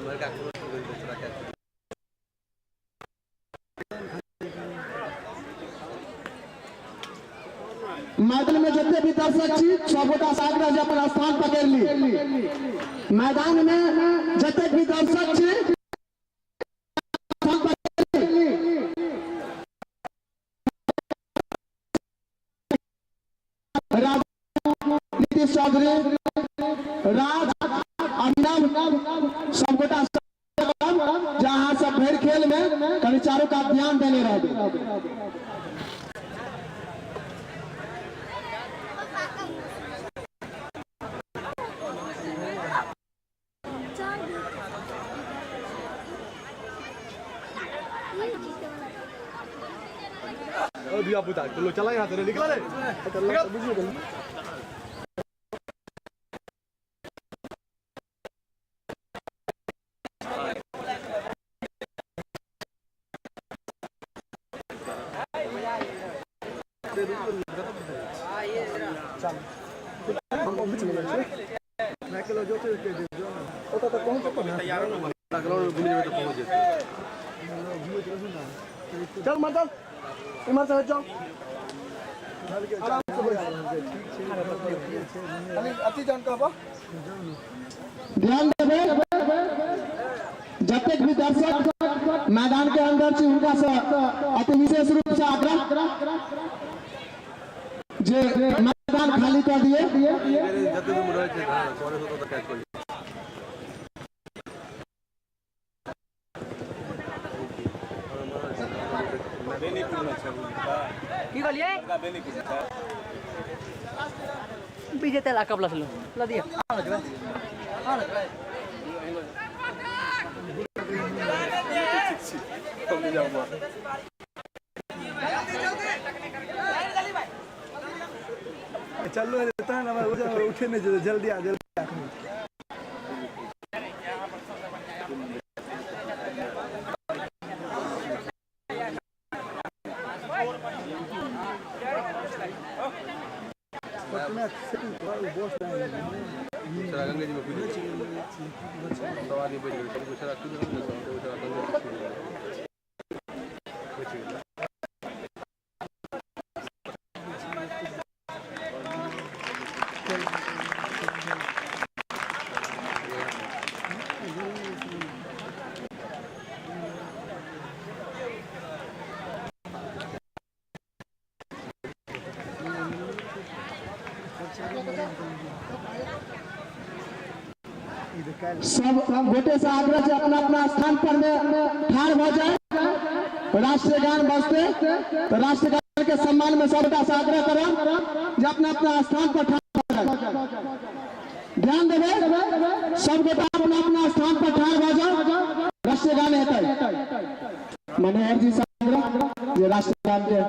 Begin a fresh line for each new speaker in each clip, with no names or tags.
मैदान में जितने भी दर्शक छी सब गोटा सागरा जे अपन स्थान पकड़ ली। मैदान में जितने भी दर्शक छी नीतीश चौधरी राज अर्नब सब गोटा जहाँ सब भर खेल में कभी चारों का ध्यान देने रहे।
दिया पुता चलो चला यहाँ से निकला रे चल मतलब इमर से जाओ
ध्यान देवे जब तक भी दर्शक मैदान के अंदर से उनका अति विशेष रूप से आग्रह जे मैदान खाली कर दिए।
पीछे तेल कब ला दिया
चलो उठे नहीं जल्दी आ जल्दी गंगा जी में
सब गोटे से आग्रह से अपना अपना स्थान पर ठाड़ हो जाए। राष्ट्रीय गान बजते तो राष्ट्रीय गान के सम्मान में सबका से आग्रह करें जो अपना अपना स्थान पर ठाड़ हो जाए। ध्यान देवे सब गोटा अपना अपना स्थान पर ठाड़ हो जाए। राष्ट्रीय गान है मनोहर जी से आग्रह ये राष्ट्रीय गान के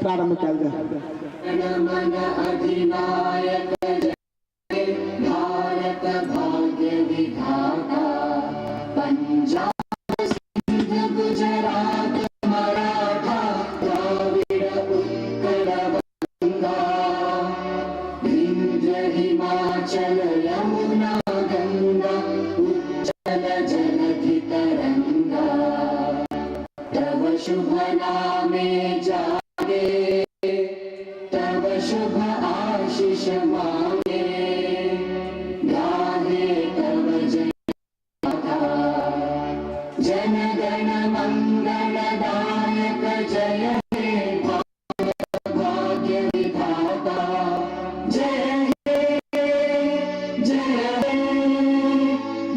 प्रारंभ किया जाए।
शुभ नामे जागे तब शुभ आशीष मांगे गाहे तब जय जन गण मंगलदायक जय हे भाग्य विधाता जय हे जय हे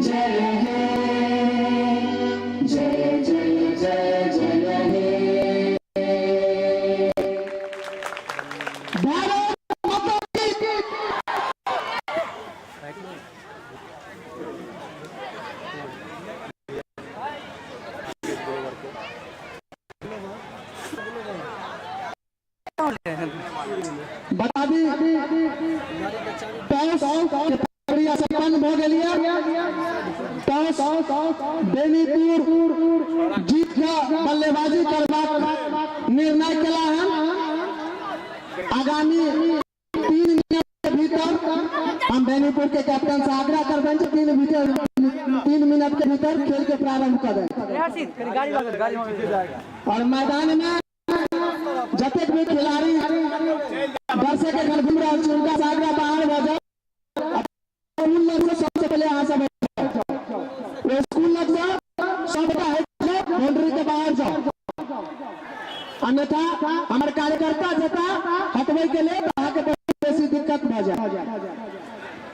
जय हे जय जय जय जय
बता दी संपन्न हो बेनीपुर जीत का बल्लेबाजी करबाक निर्णय केला है। आगामी 3 मिनट के भीतर हम बेनीपुर के कैप्टन से आग्रह कर बन 3 मिनट के भीतर खेल के प्रारंभ करें। और मैदान में जतेक भी खिलाड़ी दर्शक के घर घूम रहे हैं उनका से आग्रह बाहर हो जाए। सबसे पहले यहाँ से स्कूल लग जाओ, सबका बाउंड्री के बाहर जाओ, अन्यथा हमारे कार्यकर्ता जता हटवे के लिए के बेसी दिक्कत हो जाए।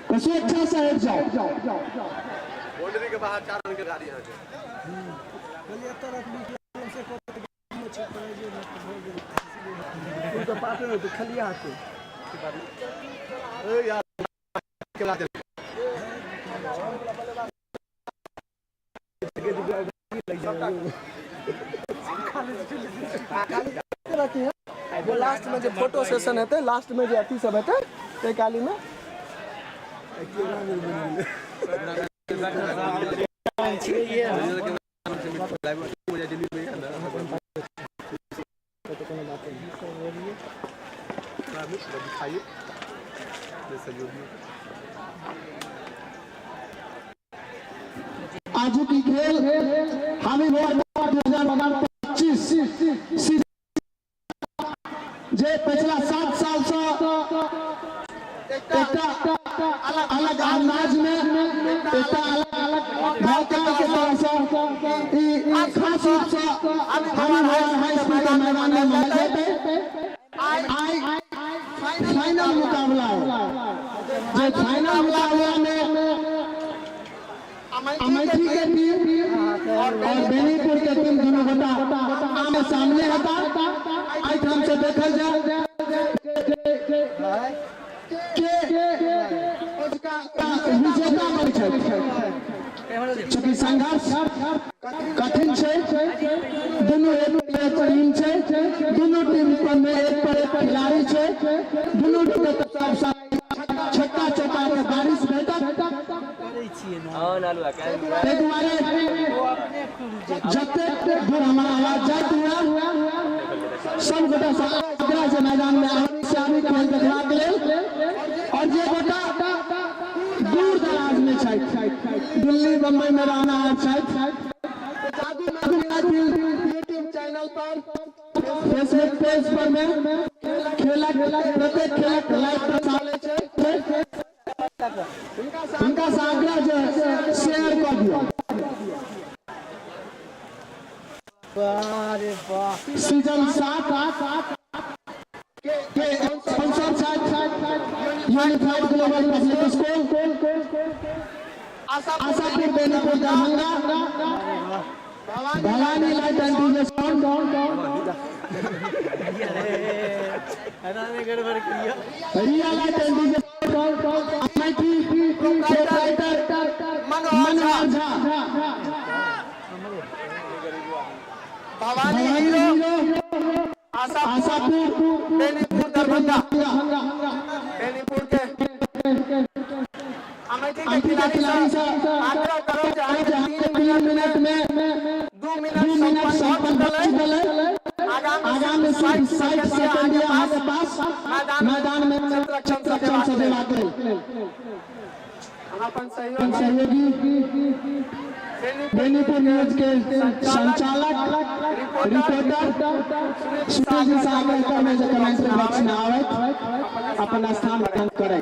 तो स्वेच्छा से हट जाओ।
बाउंड्री के बाहर 4 रन की गाड़ी यहाँ
तो पास में तो खलिया हाथे
यार खिला दे
वो लास्ट में जो फोटो सेशन है लास्ट में जो अति सब है ते काली में आज की खेल हामी 2025 जे पिछला 7 साल से अलग अंदाज में अलग भाव के तरह से खास रूप से हमारे हाई स्कूल के मैदान में मनाए जाते फाइनल मुकाबला है। जो फाइनल मुकाबला में अमेठी के टीम और बेनीपुर के टीम दोनों बता आमने सामने होता आज हमसे देखल जाए विजेता बन चूँकि संघर्ष कठिन है। दोनों टीम है, दोनों टीम में एक पर एक खिलाड़ी है, दोनों छक्का चौका के बारिश बेटा जब दूर हमारा आवाज जात हुआ सब गोटा से मैदान में खेल देखला के लिए और जे गोटा दूर दराज में दिल्ली बम्बई में रहना है यूट्यूब चैनल पर फेसबुक पेज पर में खेला प्रत्येक खेला लाइव प्रसारण उनका आग्रह जो शेयर कर दिया। सीजन 7 के unified global public school Ashapur Benipur Darbhanga Bhawani light and DJ sound Riya light and DJ Amethi proprietor Manohar Jha Bhawani hero Ashapur Benipur Darbhanga Benipur के अमेठी के खिलाड़ी से आग्रह करो कि 3 मिनट में 2 मिनट संपन्न करे आगामी 60 सेकंड हमारे पास मैदान में रक्षण से देवा करें। अपन सहयोगी बेनीपुर न्यूज के संचालक रिपोर्टर सुजी साहब करने जो कमेंट्री बॉक्स में आवे अपना स्थान ग्रहण करे।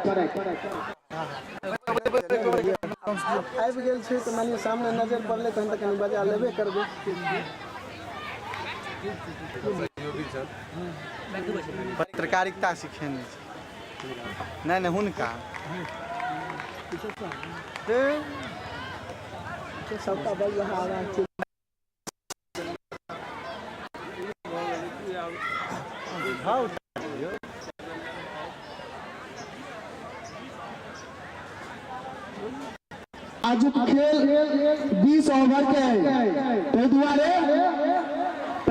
आबि गेल छै त मानिए सामने नजर पड़ले तहन त कनी बजा लेबे करबे।
पत्रकारिता सिखेने छै नहीं हुनका
सबका बल रहा है आज खेल 20 ओवर के तो दुआरे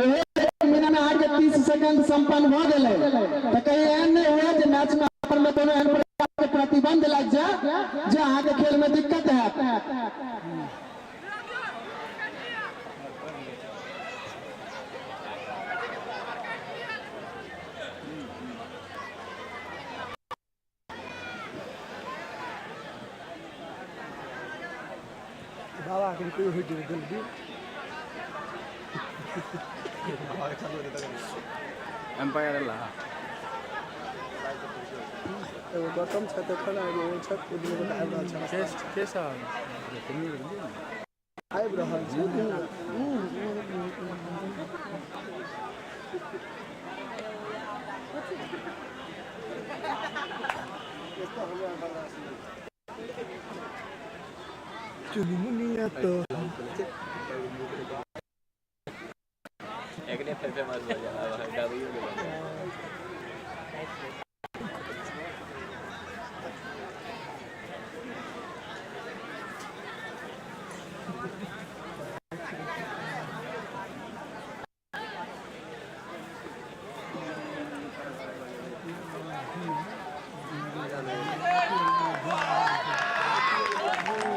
1 मिनट में आके 30 सेकंड संपन्न हो गए तो कहीं एहन नहीं हुआ जो मैच में दोनों एहन प्रकार के प्रतिबंध लग जाए जो आगे खेल में दिक्कत है। চাকরি করে হয়ে যাবে জলদি
एम्पायर ला
तो गौतम छत खड़ा है वो छत को दिन में आइब रहल छै
कैसा
आइब रहल छै चुनमुनिया तो
एक ने फिर फेमस हो जाना डबी हो गया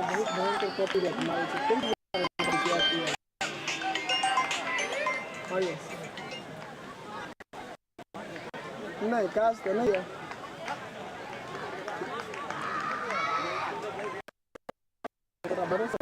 बहुत भयंकर कॉपी रख मारे छै नहीं काज तो नहीं है भरोसा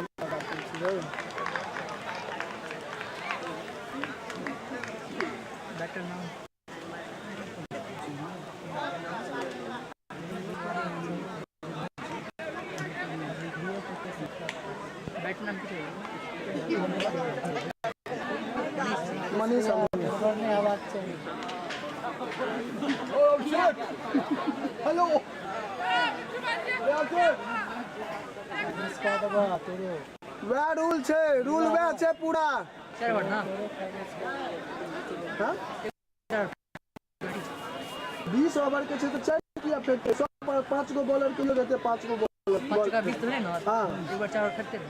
मनीष आवाज चाहिए
Oh shit! Hello!
वह रूल छे रूल वह छे पूरा
4 बार ना
हां 20 ओवर के छे तो 4 किया फेंकते 5 गो बॉलर के लिए रहते 5 गो बॉलर
5 का 20 तो नहीं ना
हां
एक बार 4 बार फेंकते हैं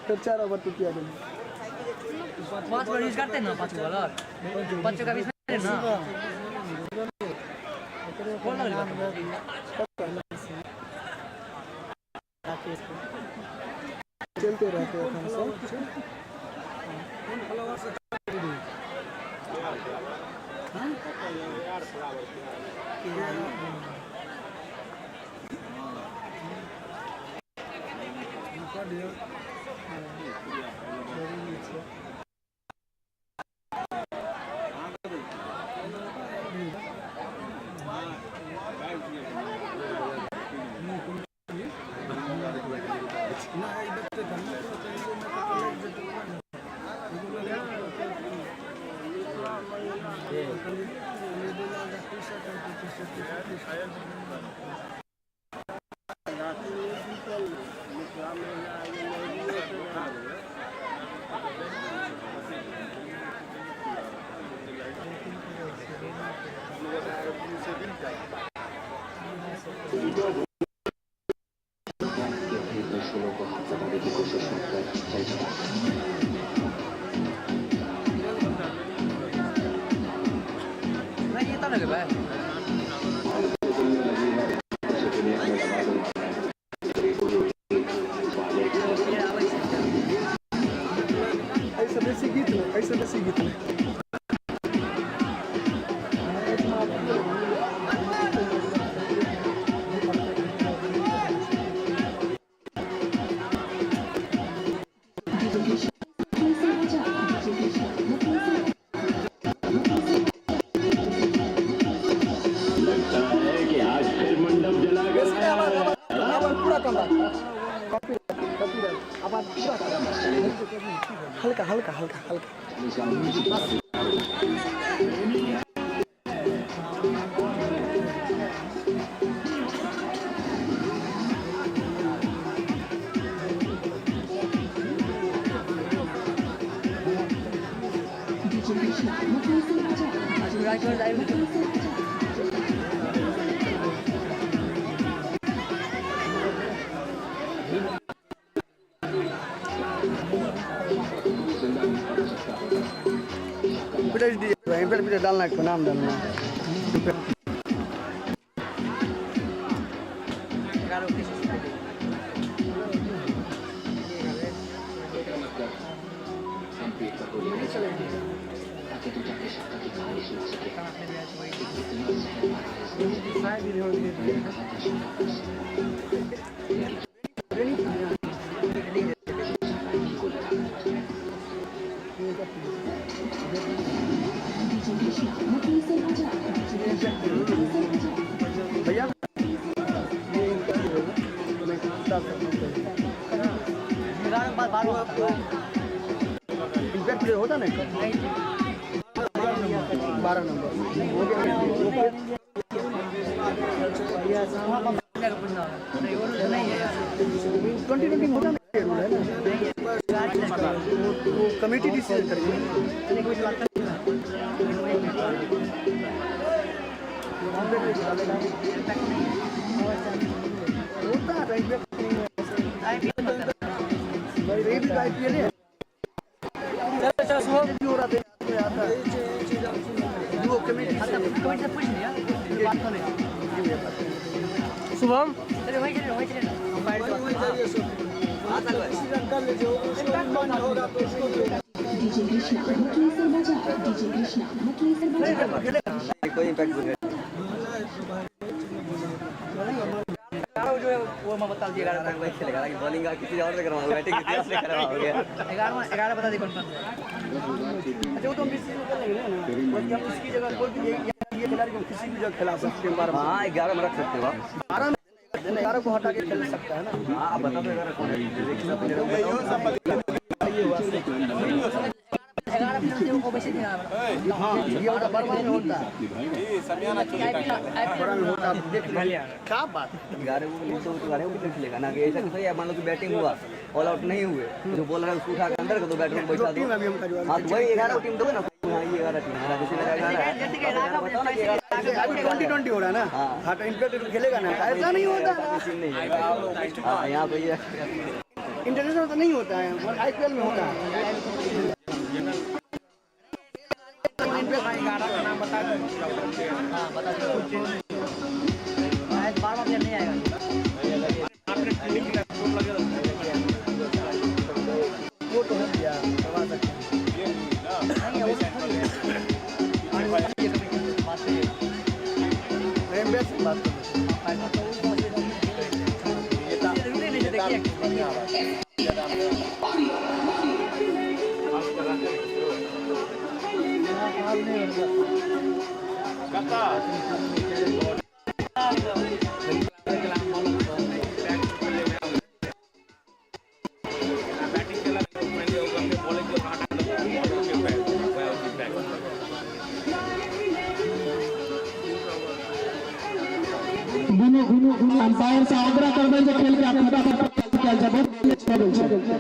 फिर 4 ओवर तो किया गया
5 बार यूज करते हैं ना 5 बॉलर 5 का 20 नहीं ना कौन लग रहा
चलते रहते हैं सब
नहीं ये तो लगे भाई
ऐसे बेसी गीत हल्का हल्का हल्का हल्का वीडियो डालना है नाम डालना
11 बाद 12 होता है।
इम्पैक्ट प्लेयर होता नहीं 12 नंबर हो गया
नहीं वो नहीं है यार।
20 होता नहीं रूल है ना वो कमेटी डिसीजन करेगी होता है IPL है
चलो शुभम
हो रहा था आता है वो कमेटी
से पूछ लिया बात तो नहीं शुभम चलो वही चले ना
डीजे कृष्णा मकली सर बजा डीजे कृष्णा मकली सर बजा
कोई इम्पैक्ट नहीं
जो है वो मैं बता दिया 11
वही खेलेगा कि बॉलिंग का किसी और से करवाओगे बैटिंग किसी और से करवाओगे
11 बता दी कंफर्म
अच्छा वो तो हम डिसीजन कर लेंगे ना बल्कि हम इसकी जगह कोई भी ये खिलाड़ी को किसी भी जगह खिला सकते हैं 12
हाँ 11 में रख सकते हो आप
11 को हटा के खेल सकता है ना
हाँ आप बता दो 11 कौन है
11 प्लेयर को वैसे दिया
हाँ ये होता बर्मा में होता है बर्मा में होता है देख लिया क्या बात
11 को तो 11 को कितना खेलेगा ना कि ऐसा कि मान लो कि बैटिंग हुआ ऑल आउट नहीं हुए जो बॉलर है उसको उठा के अंदर कर दो बैटर में बैठा दो
टीम अभी हम करवा
हाँ तो वही 11 टीम दोगे ना हाँ ये 11 टीम है जैसे मेरा 11 है
20 हो रहा है ना हाँ तो इम्पैक्ट खेलेगा ना ऐसा नहीं होता
टीम नहीं है हाँ यहाँ पे ये
इंटरनेशनल तो नहीं होता है IPL में होता है
हां बता दो आज 12 प्लेयर नहीं आएगा
वो तो है यार करवा सकते हैं
नहीं वो बात है
मैं बेस्ट बात कर अंपायर से आग्रह कर दें जो खेल के आप फटाफट खेल जाए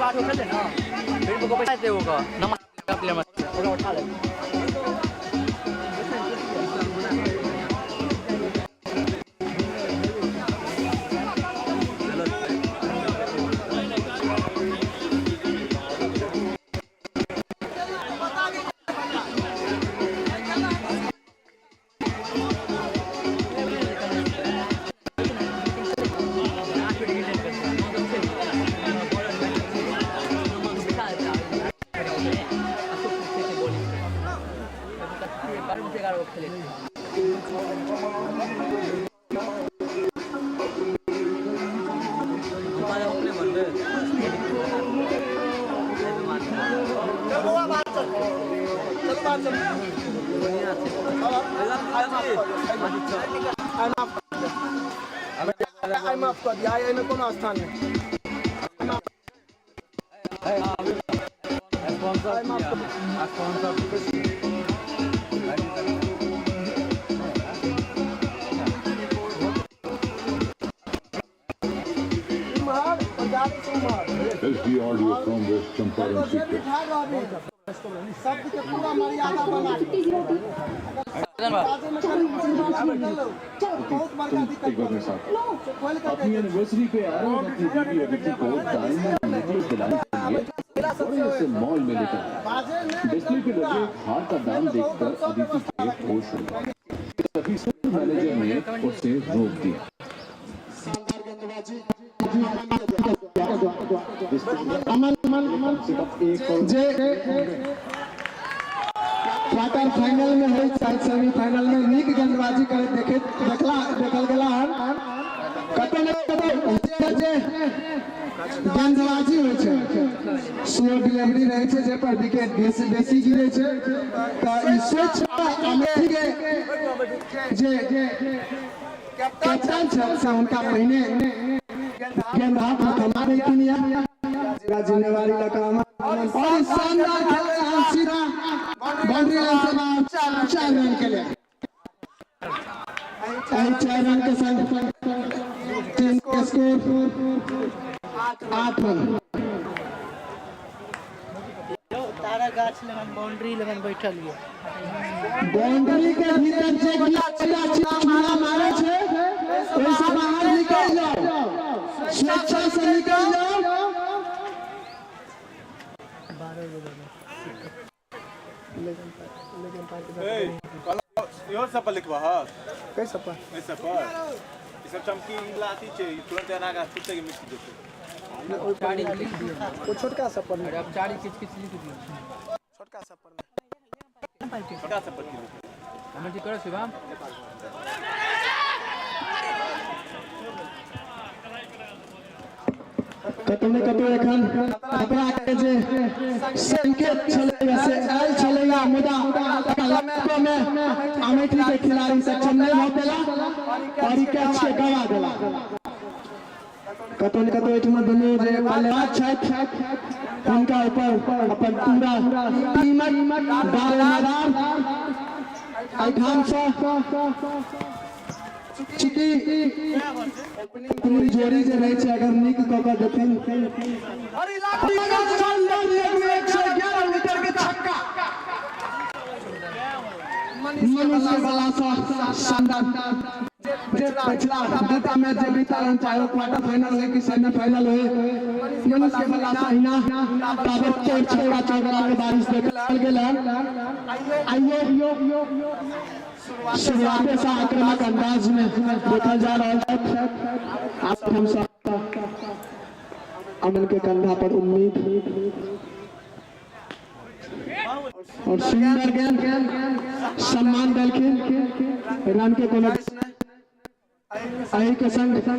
8 को खेलते ना फिर को पैसा दे होगा नंबर प्लेयर में ओरा उठा ले
माफ कर दिया है कौन स्थान में
SD audio from West Champaran Sector.
शब्द के पूरा मर्यादा बना बहुत बड़का दिक्कत
एक बार मेरे साथ अपनी एनिवर्सरी पे आ रहे हैं अपनी बीवी अदिति को डायमंड नेकलेस दिलाने के लिए उसे मॉल में लेकर डिस्प्ले पे लगे हार का दाम देखकर अदिति के होश उड़ गए तभी स्टोर मैनेजर ने उसे रोक दिया
क्वार्टर फाइनल में है शायद सेमीफाइनल में नीक गेंदबाजी करे देखल गेला कतौ ने जे गेंदबाजी होय छै स्लो डिलीवरी रहै छै जे पर विकेट बेसी गिरै छै त ई सोच अमेठी के जे कैप्टन छै से उनका पहिने गेंद हाथ में थमा देथिन या जिम्मेवारी लगा और शानदार खेल सीधा बाउंड्री लाइन से बाहर 4 रन के लिए 4 रन के संग टीम का स्कोर 8 रन
तारा गाछ लगन बाउंड्री लगन बैठल है
बाउंड्री के भीतर जे गिला मारा मारे छै ओइ से बाहर निकल जाओ स्वेच्छा से निकल जाओ
12 यो सब लिखवा हां
कैसे पर
ऐसा पर ई सब चमकी लाती छै तुरंत एना का छुट्टे के मिक्स देते
गाड़ी लिख दियो
वो छोटका सा पर
अब चाड़ी किच लिख दियो
छोटका सा पर
छोटा सा पर
हमें ठीक करो शिवम
कतौ एखन अपना के जे संकेत चलेगा से आयल चलेगा मुदा लम्बे में अमेठी के खिलाड़ी सक्षम नहीं हो पेला और कैच के गवा देला कतौ एठमा दुनू जे बल्लेबाज छथि उनका ऊपर अपन पूरा टीमक दावेदार एठाम से चुकी पूरी जोड़ी जे रहे छै अगर नीक क के देथिन अरे शानदार 111 मीटर के छक्का मनुष्य वाला सा शानदार जे पिछला दूटा मैच जे बीतल चाहे क्वार्टर फाइनल हो कि सेमीफाइनल हो मनुष्य वाला सा हिना ताबड़तोड़ छक्का चौका के बारिश देखल गेल आइयो शुरुआत से आक्रामक अंदाज में देखा जा रहा है आप हम सब अमन के कंधा पर उम्मीद और सुंदर गेंद सम्मान दलखिन रन के कोनो के संग 1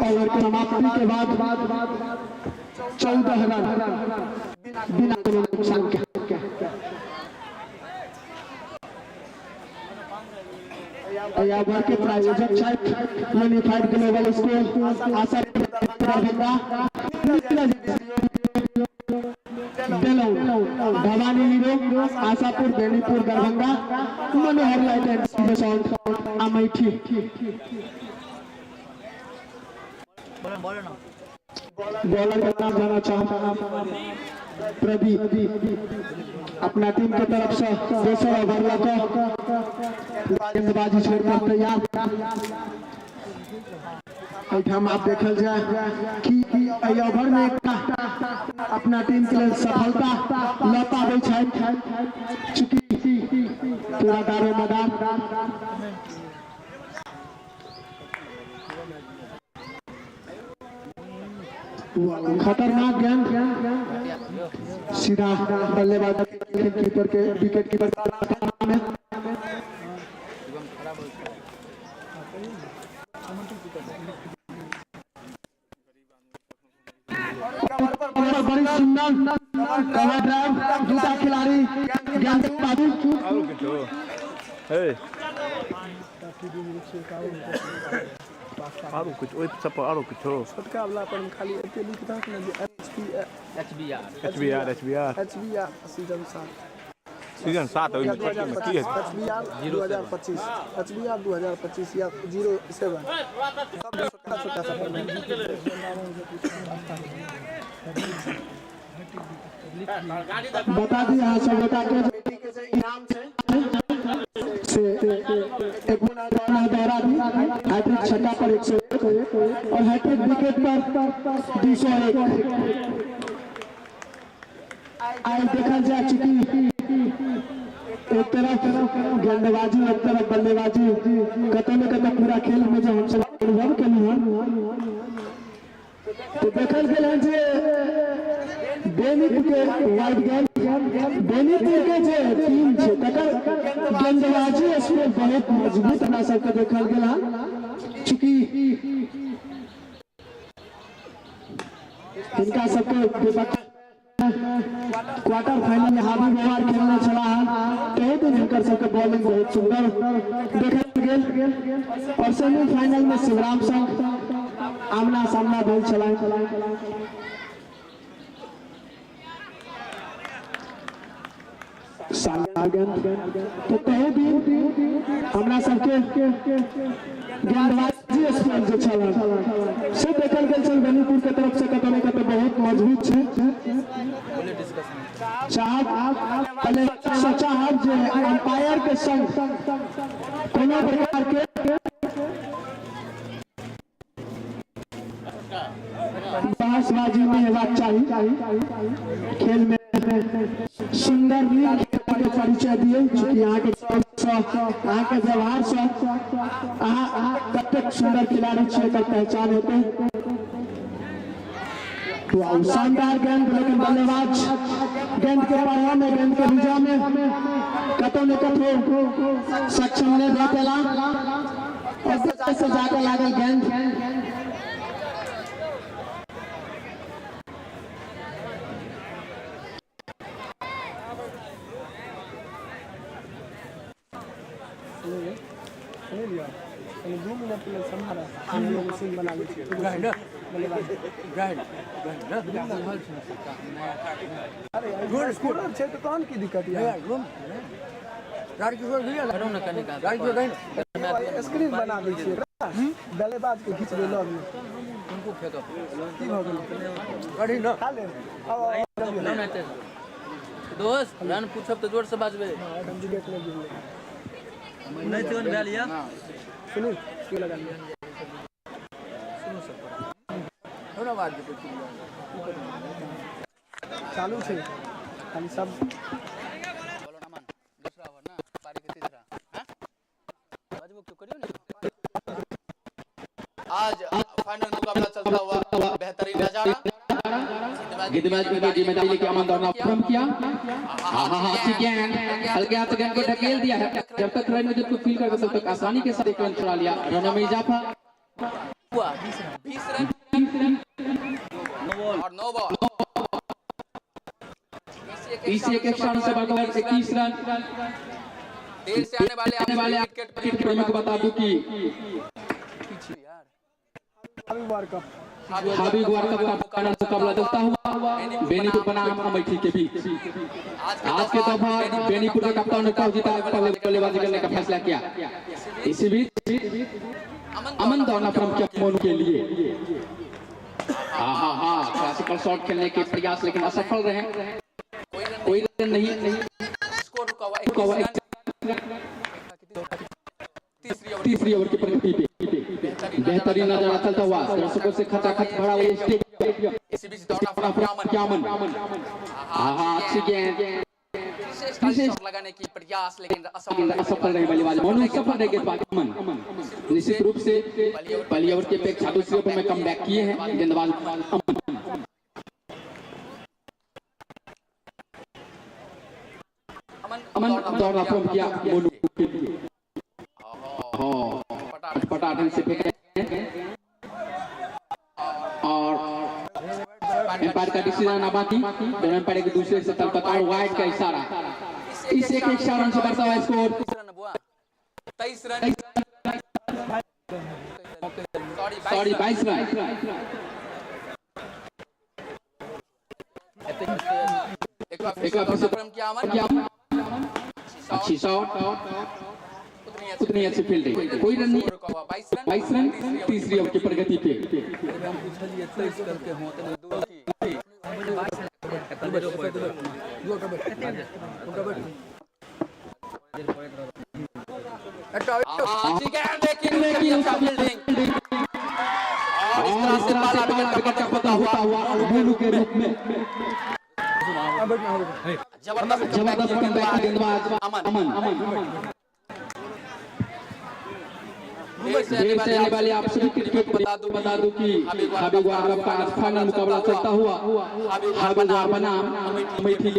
ओवर के समाप्ति के बाद 14 रन बिना कोनो नुकसान के यावर के प्रायोजक छथि unified global school Asha Darbhanga Bhavani hero Ashapur Benipur Darbhanga Manohar light and sound Amethi
बोलो ना
बॉलर का नाम जाना चाहूंगा प्रदीप। अपना टीम की तरफ से दोसर ओवर लगा गेंदबाजी छोड़कर तैयार। हम आप देखल जाए कि ओवर में अपना टीम के लिए सफलता ल पावे छै, चूंकि पूरा दारो मैदान खतरनाक गेंद सीधा बल्लेबाज कीपर के विकेट कीपर में बड़ी सुंदर कवर ड्राइव, दूसरा खिलाड़ी गेंद बाजू
आरो कुछ ओइ सब पर आरो कुछ
छोटका वाला पर खाली एते लिख दक ना जे
HBR
सीजन 7
सीजन 7 ओइ में की है
HBR 2025 HBR 2025 या 07 सब छोटा छोटा सा बता दी यहाँ सब बता के इनाम से एक गुना दोहरा दी, हैट्रिक छक्का पर 101 और हैट्रिक विकेट पर 201। आज देखा जा चुकी एक तरफ गेंदबाजी एक तरफ बल्लेबाजी कतौ न कतौ पूरा खेल में जो हम सब अनुभव केलू हैं तो देखल गेल है जे बेनीपुर के वाइड गेंद बेनीपुर के जे टीम छै तकर गेंदबाजी इसमें बहुत मजबूत अपना सबके देखल गेल है, चूंकि इनका सबके क्वार्टर फाइनल में हावी व्यवहार खेलना चला है, कहे तो इनकर सबके बॉलिंग बहुत सुंदर देखल गेल और सेमीफाइनल में शिवराम संघ आमना सामना भेल चला। तो कहे भी हमरा सबके गेंदबाजी स्पेल जो चला से देखल गेल छल बेनीपुर के तरफ से कतौ न कतौ बहुत मजबूत छै। चाहब जे अंपायर के संग कोनो प्रकार के बहसबाजी में हेबाक चाही, खेल में सुंदर नीक के परिचय दिए, चूंकि यहाँ के व्यवहार से कतेक सुंदर खिलाड़ी छे एकर पहचान होते। तो शानदार गेंद लेकिन बल्लेबाज गेंद के पाया में गेंद के भुजा में कतौ न कतौ सक्षम नहीं भे पेला और से जाकर लागल गेंद की दिक्कत स्क्रीन बना दीजिए बल्लेबाज के खींच लो उनको फेंको
दोस्त रन पूछब तो जोर से बाजबे नहीं तो भे लिया
सुनो क्यों लगा लिया
थोड़ा बात
चालू छे खाली सब
बोलो ना मन दूसरा ओवर ना पारी के तीसरा हां बाजबो क्यों करियो ना। आज फाइनल मुकाबला चलता हुआ बेहतरीन नजारा
गेंदबाज की जिम्मेदारी लेके अमन दौड़ना प्रारंभ किया। अच्छी गेंद हल्के हाथ गेंद को ढकेल दिया है, जब तक रन को फील करके तब तक आसानी के साथ एक रन चुरा लिया। रनों में इजाफा
हुआ 20 रन और 9 बॉल
21 रन से बढ़कर 21 रन।
देर से आने वाले विकेट
प्रेमियों को बता दूं कि हावी वर्ल्ड कप का मुकाबला चलता हुआ बेनीपुर बनाम अमेठी के बीच। आज के दौर बेनीपुर के कप्तान ने टॉस जीता पहले बल्लेबाजी करने का फैसला किया। इसी बीच अमन दौड़ना प्रारंभ किया मोनू के लिए। क्लासिकल शॉट खेलने के प्रयास लेकिन असफल रहे। कोई रन नहीं।
स्कोर रुका हुआ
तीसरी ओवर की प्रगति पे बेहतरीन नजारा चलता हुआ, दर्शकों से खचाखच भरा हुआ स्टेडियम।
इसी बीच दौड़ना पड़ा
क्यामन अच्छी गेंद
विशेष लगाने की प्रयास लेकिन
असफल रहे बल्लेबाज मोनू, सफल रहे गेंदबाज अमन। निश्चित रूप से पहली ओवर की अपेक्षा दूसरी ओवर में कम बैक किए हैं गेंदबाज अमन। अमन दौड़ना प्रारंभ किया मोनू के लिए। पटाखन से फेंके और एम्पायर का डिसीजन अब बाकी दोनों एम्पायर के दूसरे से तल और वाइड का इशारा। इस एक रन से बढ़ता हुआ स्कोर
23 रन
22 रन।
एक बार फिर से प्रम किया अमन।
अच्छी शॉट, उतनी अच्छी फील्डिंग, कोई रन नहीं। 22 रन तीसरी ओवर की प्रगति पे। के रूप में जबरदस्त कमबैक गेंदबाज अमन। देर से आने वाले आप सभी क्रिकेट बता दूं कि हाबीब वारकप का आज फाइनल मुकाबला चलता हुआ हाबीब बनाम अमेठी।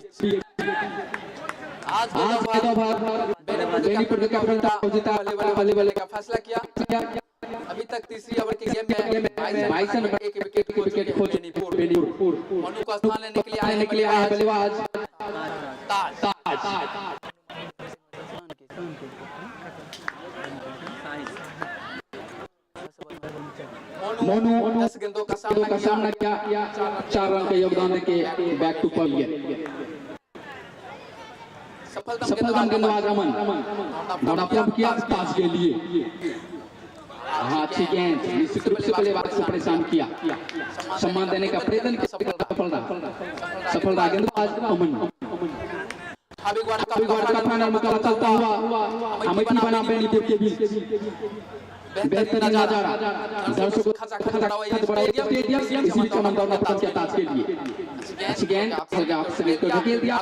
आज के दो बार बेनीपुर का जीता बल्ले
का फैसला किया। अभी तक तीसरी ओवर के गेम में 22 रन पर एक विकेट खो बेनीपुर। मोनू को स्थान लेने के लिए आया है बल्लेबाज ताज।
मोनू
10 गेंदों का
सामना किया, 4 रन का योगदान देके बैक टू पॉइंट। सफलतम गेंदबाज अमन दौड़ा प्रारंभ किया ताज के लिए। अच्छी गेंद निश्चित रूप से बल्लेबाज को परेशान किया, सम्मान देने का प्रयत्न किया, सफलता गेंदबाज अमन।
हाबीब वारकप
का फाइनल मुकाबला चलता हुआ अमेठी बनाम बेनीपुर के बीच। बेहतरीन नजारा, दर्शकों खचाखच बड़ा हुआ स्टेडियम। इसी बीच अमन दौड़ना प्रारंभ किया ताज के लिए। अच्छी गेंद को धकेल दिया,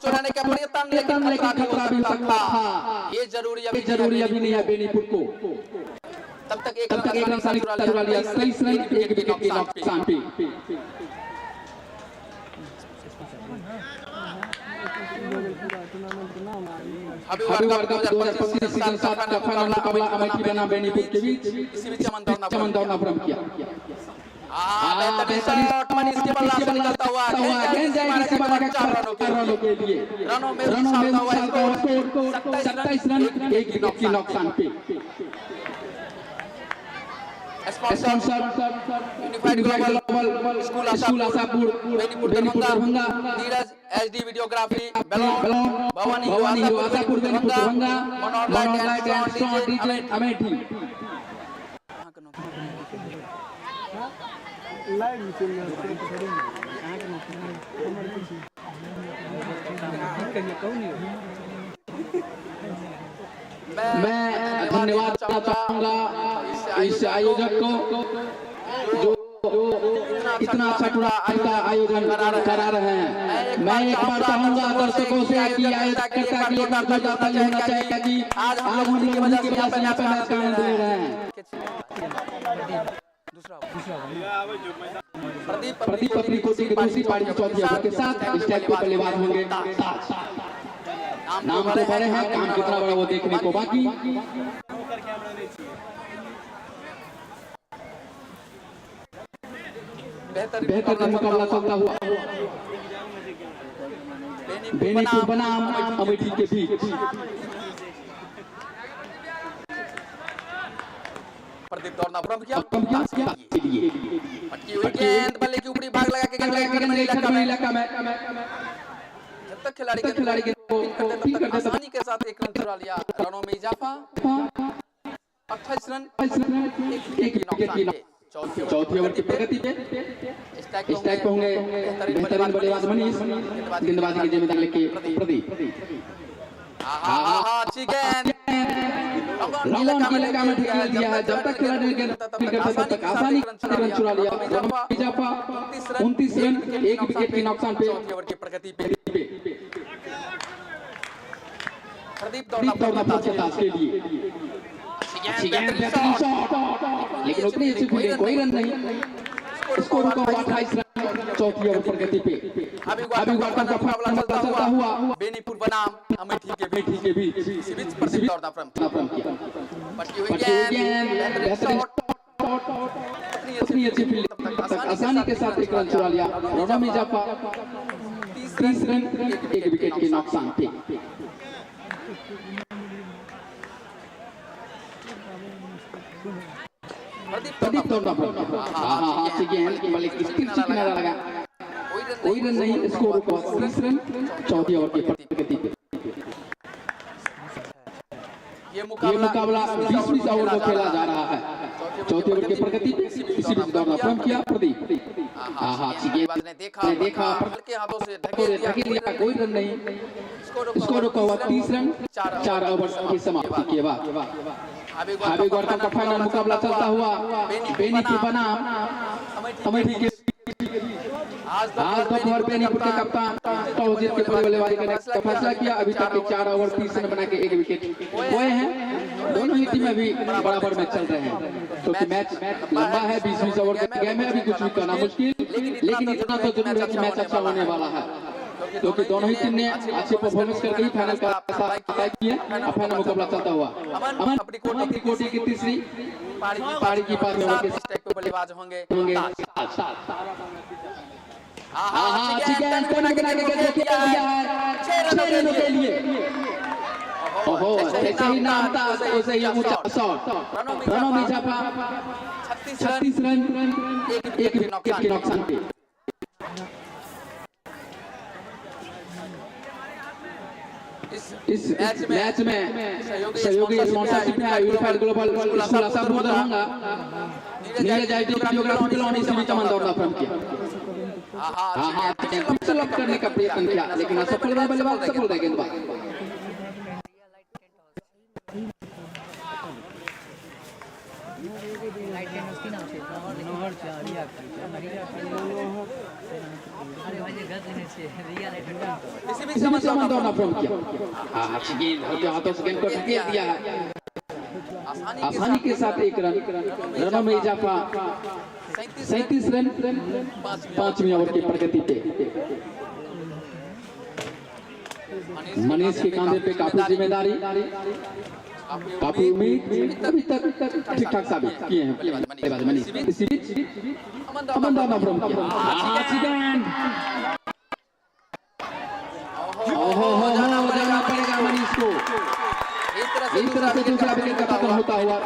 चुराने का प्रयत्न लेकिन
खतरा भी सकता था।
ये जरूरी
अभी नहीं है बेनीपुर को।
तब तक एक
रन चुरा लिया, 23 रन एक विकेट के नुकसान पे। हाबीब वारकप 2025 सीजन 7 का फाइनल मुकाबला अमेठी बनाम बेनीपुर के बीच।
इसी बीच अमन
दौड़ना प्रारंभ किया।
बेहतरीन शॉट मनीष के बल्ला से निकलता हुआ
गेंद जाएगी सीमा के 4 रनों के लिए। रनों में स्कोर 27 रन एक विकेट के नुकसान पे। Sponsor unified global school Ashapur Benipur Darbhanga,
Neeraj HD videography बेलोन Bhawani
Ashapur Benipur Darbhanga, Manolight and sound DJ Amethi. मैं धन्यवाद करना चाहूँगा इस आयोजक को जो इतना अच्छा आयोजन करा रहे हैं। मैं एक बार चाहूँगा दर्शकों से कि आयोजक के लिए होना चाहिए कि आज हम उनकी वजह से यहाँ पे मैच का आनंद ले रहे हैं। प्रदीप अपनी कोटी की दूसरी पारी की चौथी ओवर के साथ इस टाइप के बल्लेबाज होंगे। नाम तो बड़े हैं, काम कितना बड़ा वो देखने को बाकी। बेहतर मुकाबला चलता हुआ बेनीपुर बनाम अमेठी के बीच।
प्रदीप दौड़ना प्रारंभ किया। पटकी हुई गेंद बल्ले के ऊपरी भाग लगा के इलाका में जब तक खिलाड़ी को आसानी के साथ एक रन चुरा लिया। रनों में इजाफा 28 रन एक विकेट की नुकसान पे।
चौथी ओवर की प्रगति पे स्ट्राइक पे होंगे बेहतरीन बल्लेबाज मनीष, गेंदबाजी की जिम्मेदारी लेके प्रदीप।
अच्छी गेंद
रमन की लगा में ठेका दिया है, जब तक खिलाड़ी गेंद फील्ड करता तब तक आसानी से रन चुरा लिया। इजाफा 29 रन, 1 विकेट के नुकसान पे।
चौथी ओवर की प्रगति पे प्रदीप
दौड़ना पड़ता था उसके लिए। अच्छी गेंद, बेहतरीन शॉट, लेकिन उतनी अच्छी फील्डिंग, कोई रन नहीं। स्कोर रुका हुआ 28 रन चौथी ओवर प्रगति पे। अभी वर्ल्ड कप का मुकाबला चलता हुआ
बेनीपुर बनाम अमेठी के बीच इसी बीच प्रदीप दौड़ना किया। पटकी हुई गेंद, बेहतरीन शॉट,
उतनी अच्छी फील्डिंग, आसानी के साथ 1 रन चुरा लिया। रनम इजाफा 30 रन, 1 विकेट के नुकसान पे। प्रदीप दौड़ना पड़ता। अच्छी गेंद, केवल एक स्थिर किनारा लगा, कोई रन नहीं। स्कोर रुका 30 रन चौथी ओवर की प्रगति पे।
ये मुकाबला
20 ओवर को खेला जा रहा है चौथी ओवर की प्रगति पे। इसी बीच दौड़ना प्रारंभ किया प्रदीप। अच्छी गेंद ने देखा
हल्के हाथों से
ढकेल दिया, कोई रन नहीं। स्कोर रुका हुआ 30 रन 4 ओवर की समाप्ति के बाद। अभी वर्ल्ड कप का फाइनल मुकाबला चलता हुआ बेनीपुर बनाम अमेठी के। आज दोपहर बेनीपुर के कप्तान टॉस जीत के पहले बल्लेबाजी करने का फैसला किया। अभी तक 4 ओवर 30 रन बना के 1 विकेट खोए हैं। दोनों ही टीमें भी बराबर मैच चल रहे हैं, क्योंकि मैच लंबा है, 20 ओवर का गेम है। अभी कुछ भी करना मुश्किल, लेकिन इतना तो जरूर है कि मैच अच्छा होने वाला है, क्योंकि दोनों ही टीम ने अच्छी परफॉर्मेंस करके ही फाइनल का तय किया। फाइनल मुकाबला चलता हुआ अमन अपनी कोटि की तीसरी पारी की पारी में
स्ट्राइक पे बल्लेबाज होंगे।
अच्छी गेंद बना के दिया है 6 रनों के लिए। ओहो, जैसे ही नाम था वैसे ही ऊंचा शॉट। रनों में इजाफा 36 रन, 1 विकेट के नुकसान पे। इस मैच में सहयोगी स्पॉन्सरशिप है unified global school Asha Darbhanga. Neeraj IT geography Khilauni से भी चमन दौड़ना प्रारंभ किया। पिच लॉक करने का प्रयत्न किया, लेकिन असफल रहा बल्लेबाज, सफल रह गेंदबाज। इसी बीच चमन दौड़ना प्रारंभ किया। अच्छी गेंद, हल्के हाथों से गेंद को ढकेल दिया है, आसानी के साथ 1 रन। रनों में इजाफा 37 रन 5वीं ओवर की प्रगति पे। मनीष के कांधे पे काफी जिम्मेदारी, काफी उम्मीद, अभी तक ठीक ठाक साबित किए हैं बल्लेबाज मनीष। इसी बीच अमन दौड़ना प्रारंभ किया। अच्छी गेंद, ओहो जाना पड़ेगा मनीष को। इस तरह से दूसरा विकेट का पतन होता हुआ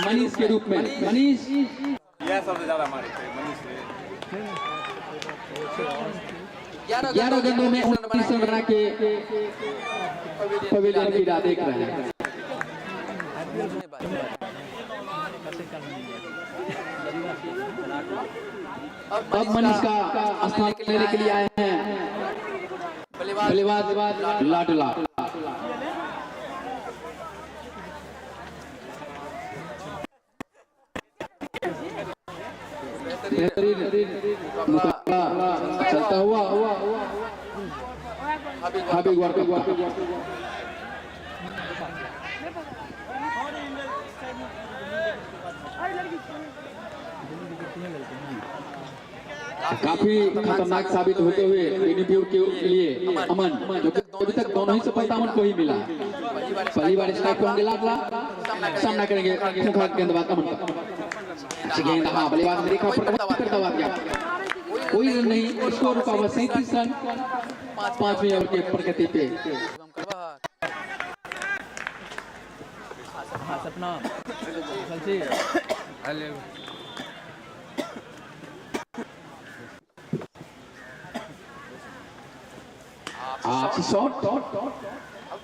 मनीष के रूप में। मनीष
यह सबसे ज्यादा हमारे मनीष
11 गेंदों में 29 रन बना के पवेलियन की राह देख रहे हैं। अब मनीष का स्थान लेने के लिए आए हैं बल्लेबाज लाडला। बेहतरीन मुकाबला चलता हुआ हाबी वर्ल्ड कप। काफी खतरनाक साबित होते हुए बेनीपुर के लिए अमन, जो कि अभी तक दोनों ही सफलता अमन को ही मिला। पहली बार स्ट्राइक पे होंगे लाडला, सामना करेंगे खूंखार गेंदबाज अमन का। अच्छी गेंद, हाँ बल्लेबाज ने देखा पर करता हुआ गया, कोई रन नहीं। स्कोर रुका हुआ 37 रन 5वीं ओवर की प्रगति पे।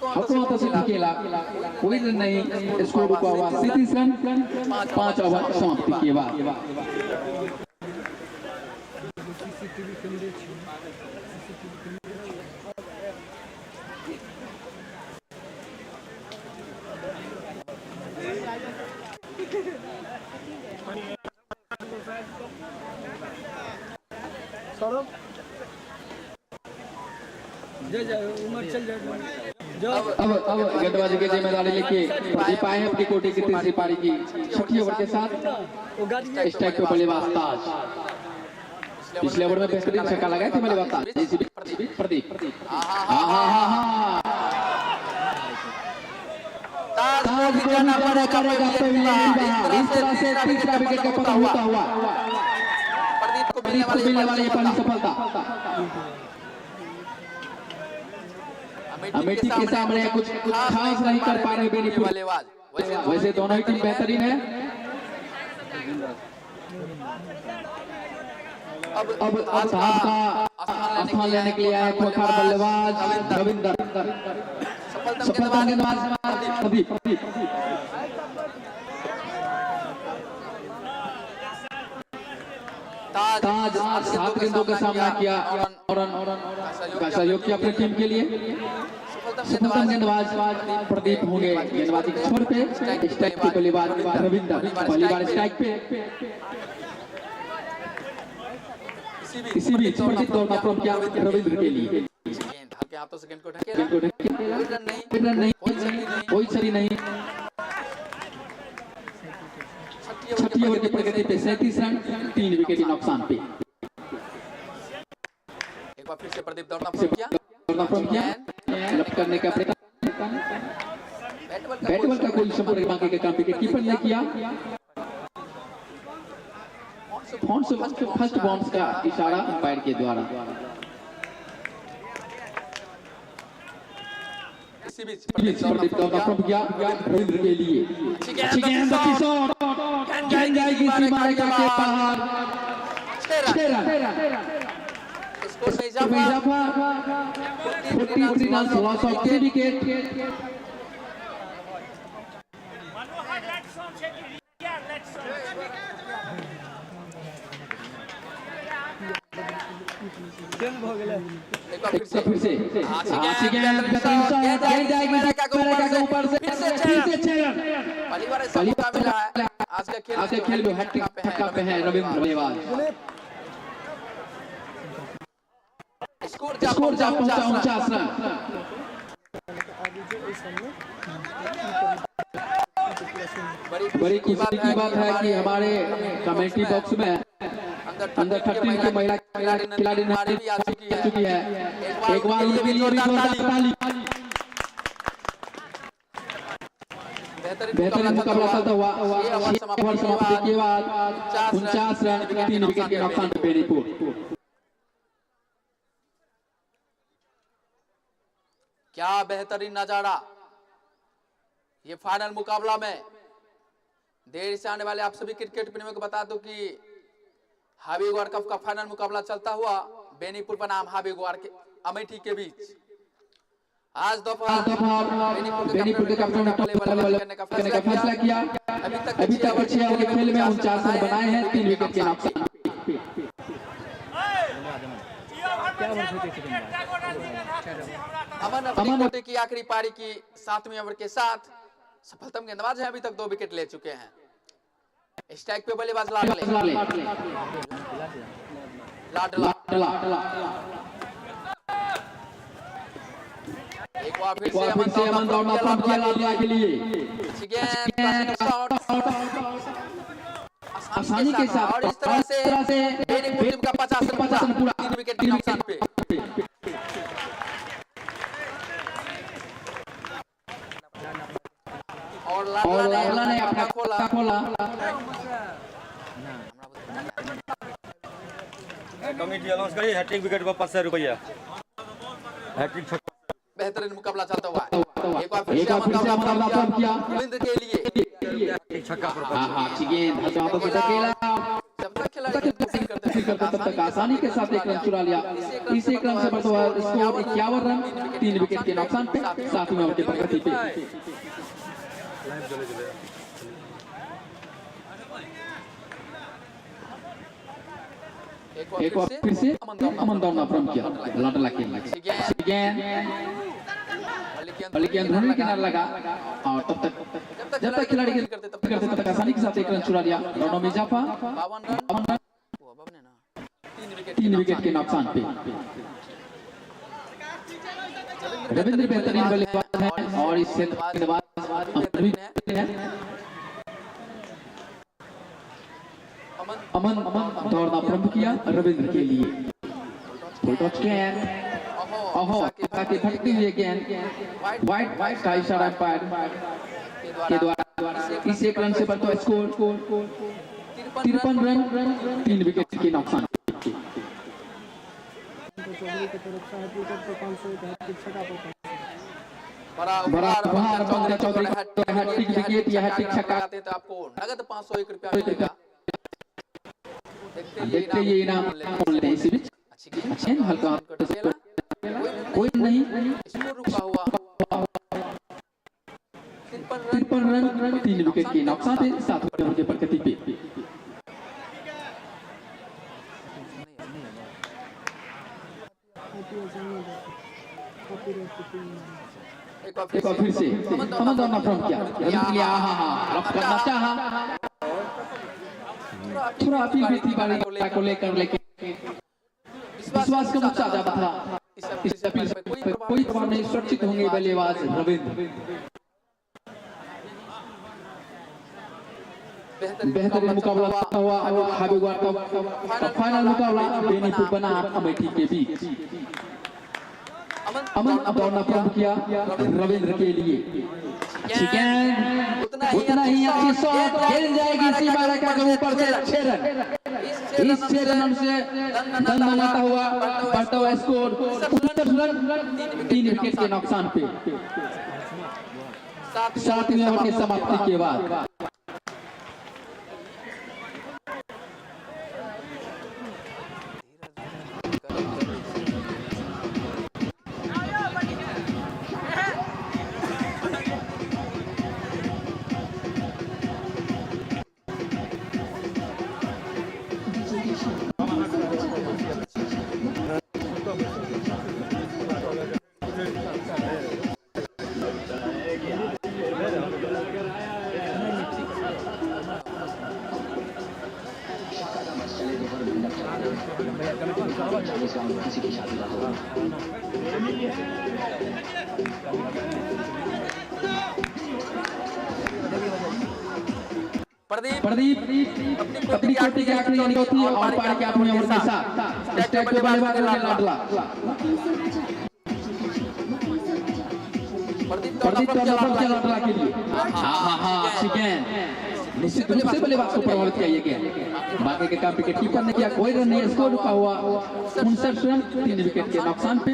हकों तस्वीर खेला कोई रन नहीं, स्कोर रुका हुआ 37 रन 5 ओवर समाप्ति के बाद। अब गेंदबाजी की जिम्मेदारी लेके प्रदीप आए हैं अपनी कोटी की तीसरी पारी की छठी ओवर के साथ। स्ट्राइक पे बल्लेबाज ताज, पिछले ओवर में बेहतरीन छक्का लगाए थे बल्लेबाज ताज प्रदीप। ताज को जाना पड़ेगा इस तरह से तीसरा विकेट का पता हुआ प्रदीप को मिलने वाली ये पहली सफलता। अमेठी के सामने कुछ खास नहीं कर पा रहे बेनीपुर बल्लेबाज, वैसे दोनों ही टीम बेहतरीन है। अब ताज का स्थान लेने के लिए आया खोखर बल्लेबाज रविंदर। सफलतम गेंदबाज प्रदीप। ताज 7 गेंदों का सामना किया और सहयोग किया अपनी टीम के लिए। सफलतम गेंदबाज प्रदीप होंगे गेंदबाजी के छोर पे। स्ट्राइक पे बल्लेबाज रविंदर, पहली बार स्ट्राइक पे। इसी बीच प्रदीप दौड़ना शुरू किया रविंद्र के लिए। हल्के हाथों से गेंद को ढकेला, रन नहीं, कोई सही नहीं। छठी ओवर की प्रगति पे 37 रन 3 विकेट के नुकसान पे। एक बार फिर से प्रदीप दौड़ना शुरू किया, लप करने का प्रयत्न। बैट बॉल का कोई संपर्क बाकी के काम विकेट कीपर ने किया। फर्स्ट बाउंस का इशारा अंपायर के द्वारा। इसी बीच प्रदीप दौड़ना शुरू किया रविंद्र के लिए। गेंद जाएगी सीमा रेखा के बाहर, 6 रन। इजाफा 43 रन, लॉस ऑफ 3 विकेट। फिर से ऊपर से फिर से 6 रन। आज का खेल में हैट्रिक छक्का पे है रविंद्र बल्लेबाज। स्कोर जा पहुंचा 49 रन। बड़ी खुशी की बात है कि हमारे कमेटी बॉक्स में अंडर 13 की महिला खिलाड़ी भी आ चुकी है। एक बार उनके लिए ताली। बेहतरीन मुकाबला चलता हुआ ओवर समाप्ति के बाद 49 रन 3 विकेट के नुकसान पे बेनीपुर।
क्या बेहतरीन नजारा ये फाइनल मुकाबला में। देर से आने वाले आप सभी क्रिकेट प्रेमियों को बता दूं कि हावी वर्ल्ड कप का फाइनल मुकाबला चलता हुआ बेनीपुर बनाम हावी के अमेठी के बीच आज दोपहर
बेनीपुर के कैप्टन ने करने का फैसला किया। अभी तक 6 ओवर के खेल में 49 रन बनाए हैं 3 विकेट के नुकसान।
अमन कोटे की आखिरी पारी की 7वीं ओवर के साथ सफलतम गेंदबाज है, अभी तक 2 विकेट ले चुके हैं। स्ट्राइक पे बल्लेबाज लाडला। एक बार फिर से अमन दौड़ना शुरू किया लाडला के लिए।
आसानी के साथ
और इस तरह से बेनीपुर टीम का 50 रन पूरा 3 विकेट के नुकसान पे। और लाडला ने अपना खोला।
कमेटी अनाउंस करी हैट्रिक विकेट को 500 रुपया। हैट्रिक
बेहतरीन मुकाबला चलता हुआ एक बार
फिर से मुकाबला शुरू किया
रविंद्र के लिए
छक्का।
हां ठीक है, हाथों से धकेला। तब तक आसानी के साथ एक रन चुरा लिया। इस एक रन से बढ़ता हुआ स्कोर 51 रन, 3 विकेट के नुकसान पे, 7वें ओवर की प्रगति पे। एक और फिर से अमन दौड़ना प्रारंभ किया, लाडला के बल्कि अंदरूनी किनारा लगा और जब तक खिलाड़ी करते तब तक आसानी के साथ एक रन चुरा लिया। रनों में इजाफा, 3 विकेट के नुकसान पे। रविंद्र बेहतरीन बल्लेबाज हैं और इस अमन दौड़ना प्रारंभ किया रविंद्र के लिए। ताकि भटकी हुई गेंद वाइड का इशारा एम्पायर के द्वारा इस एक रन से बढ़ता स्कोर 53 रन, 3 विकेट के नुकसान। बड़ा उपहार पंकज चौधरी का हैट्रिक विकेट या हैट्रिक छक्का
तो आपको नगद 501 रुपया मिलेगा।
देखते ये इनाम बोलते हैं इसी बीच अच्छे हल्का कोई नहीं
स्कोर रुका हुआ
53 रन, 3 विकेट के नुकसान पे, 7वें ओवर की प्रगति पे।
एक
और फिर से अमन दौड़ना प्रारंभ किया, रफ करना चाहा, थोड़ा अपील भी थी बारी को लेकर, लेकिन विश्वास का मुख्य ज्यादा था। इस अपील से कोई प्रभाव नहीं, सुरक्षित होंगे बल्लेबाज रविंद्र। बेहतरीन मुकाबला हुआ हाबी गुआर का फाइनल मुकाबला बेनीपुर बनाम अमेठी के बीच। अमन दौड़ना प्रारंभ किया रविंद्र के लिए। अच्छी गेंद, उतना ही अच्छी शॉट, खेल जाएगी सीमा रेखा के ऊपर से 6 रन। इस 6 रन से दंडनाता हुआ बढ़ता हुआ स्कोर 69 रन, 3 विकेट के नुकसान पे, 7वें ओवर की समाप्ति के बाद। प्रदीप अपनी चोटी के आखिरी गेंद होती है और पार के अपने ओवर के साथ स्टेट के बल्लेबाज लाडला प्रदीप लाडला के लिए। अच्छी गेंद, निश्चित रूप से बल्लेबाज को प्रभावित किया ये गेंद। बाकी के काम विकेट कीपर ने किया, कोई रन नहीं, स्कोर रुका हुआ 59 रन, 3 विकेट के नुकसान पे।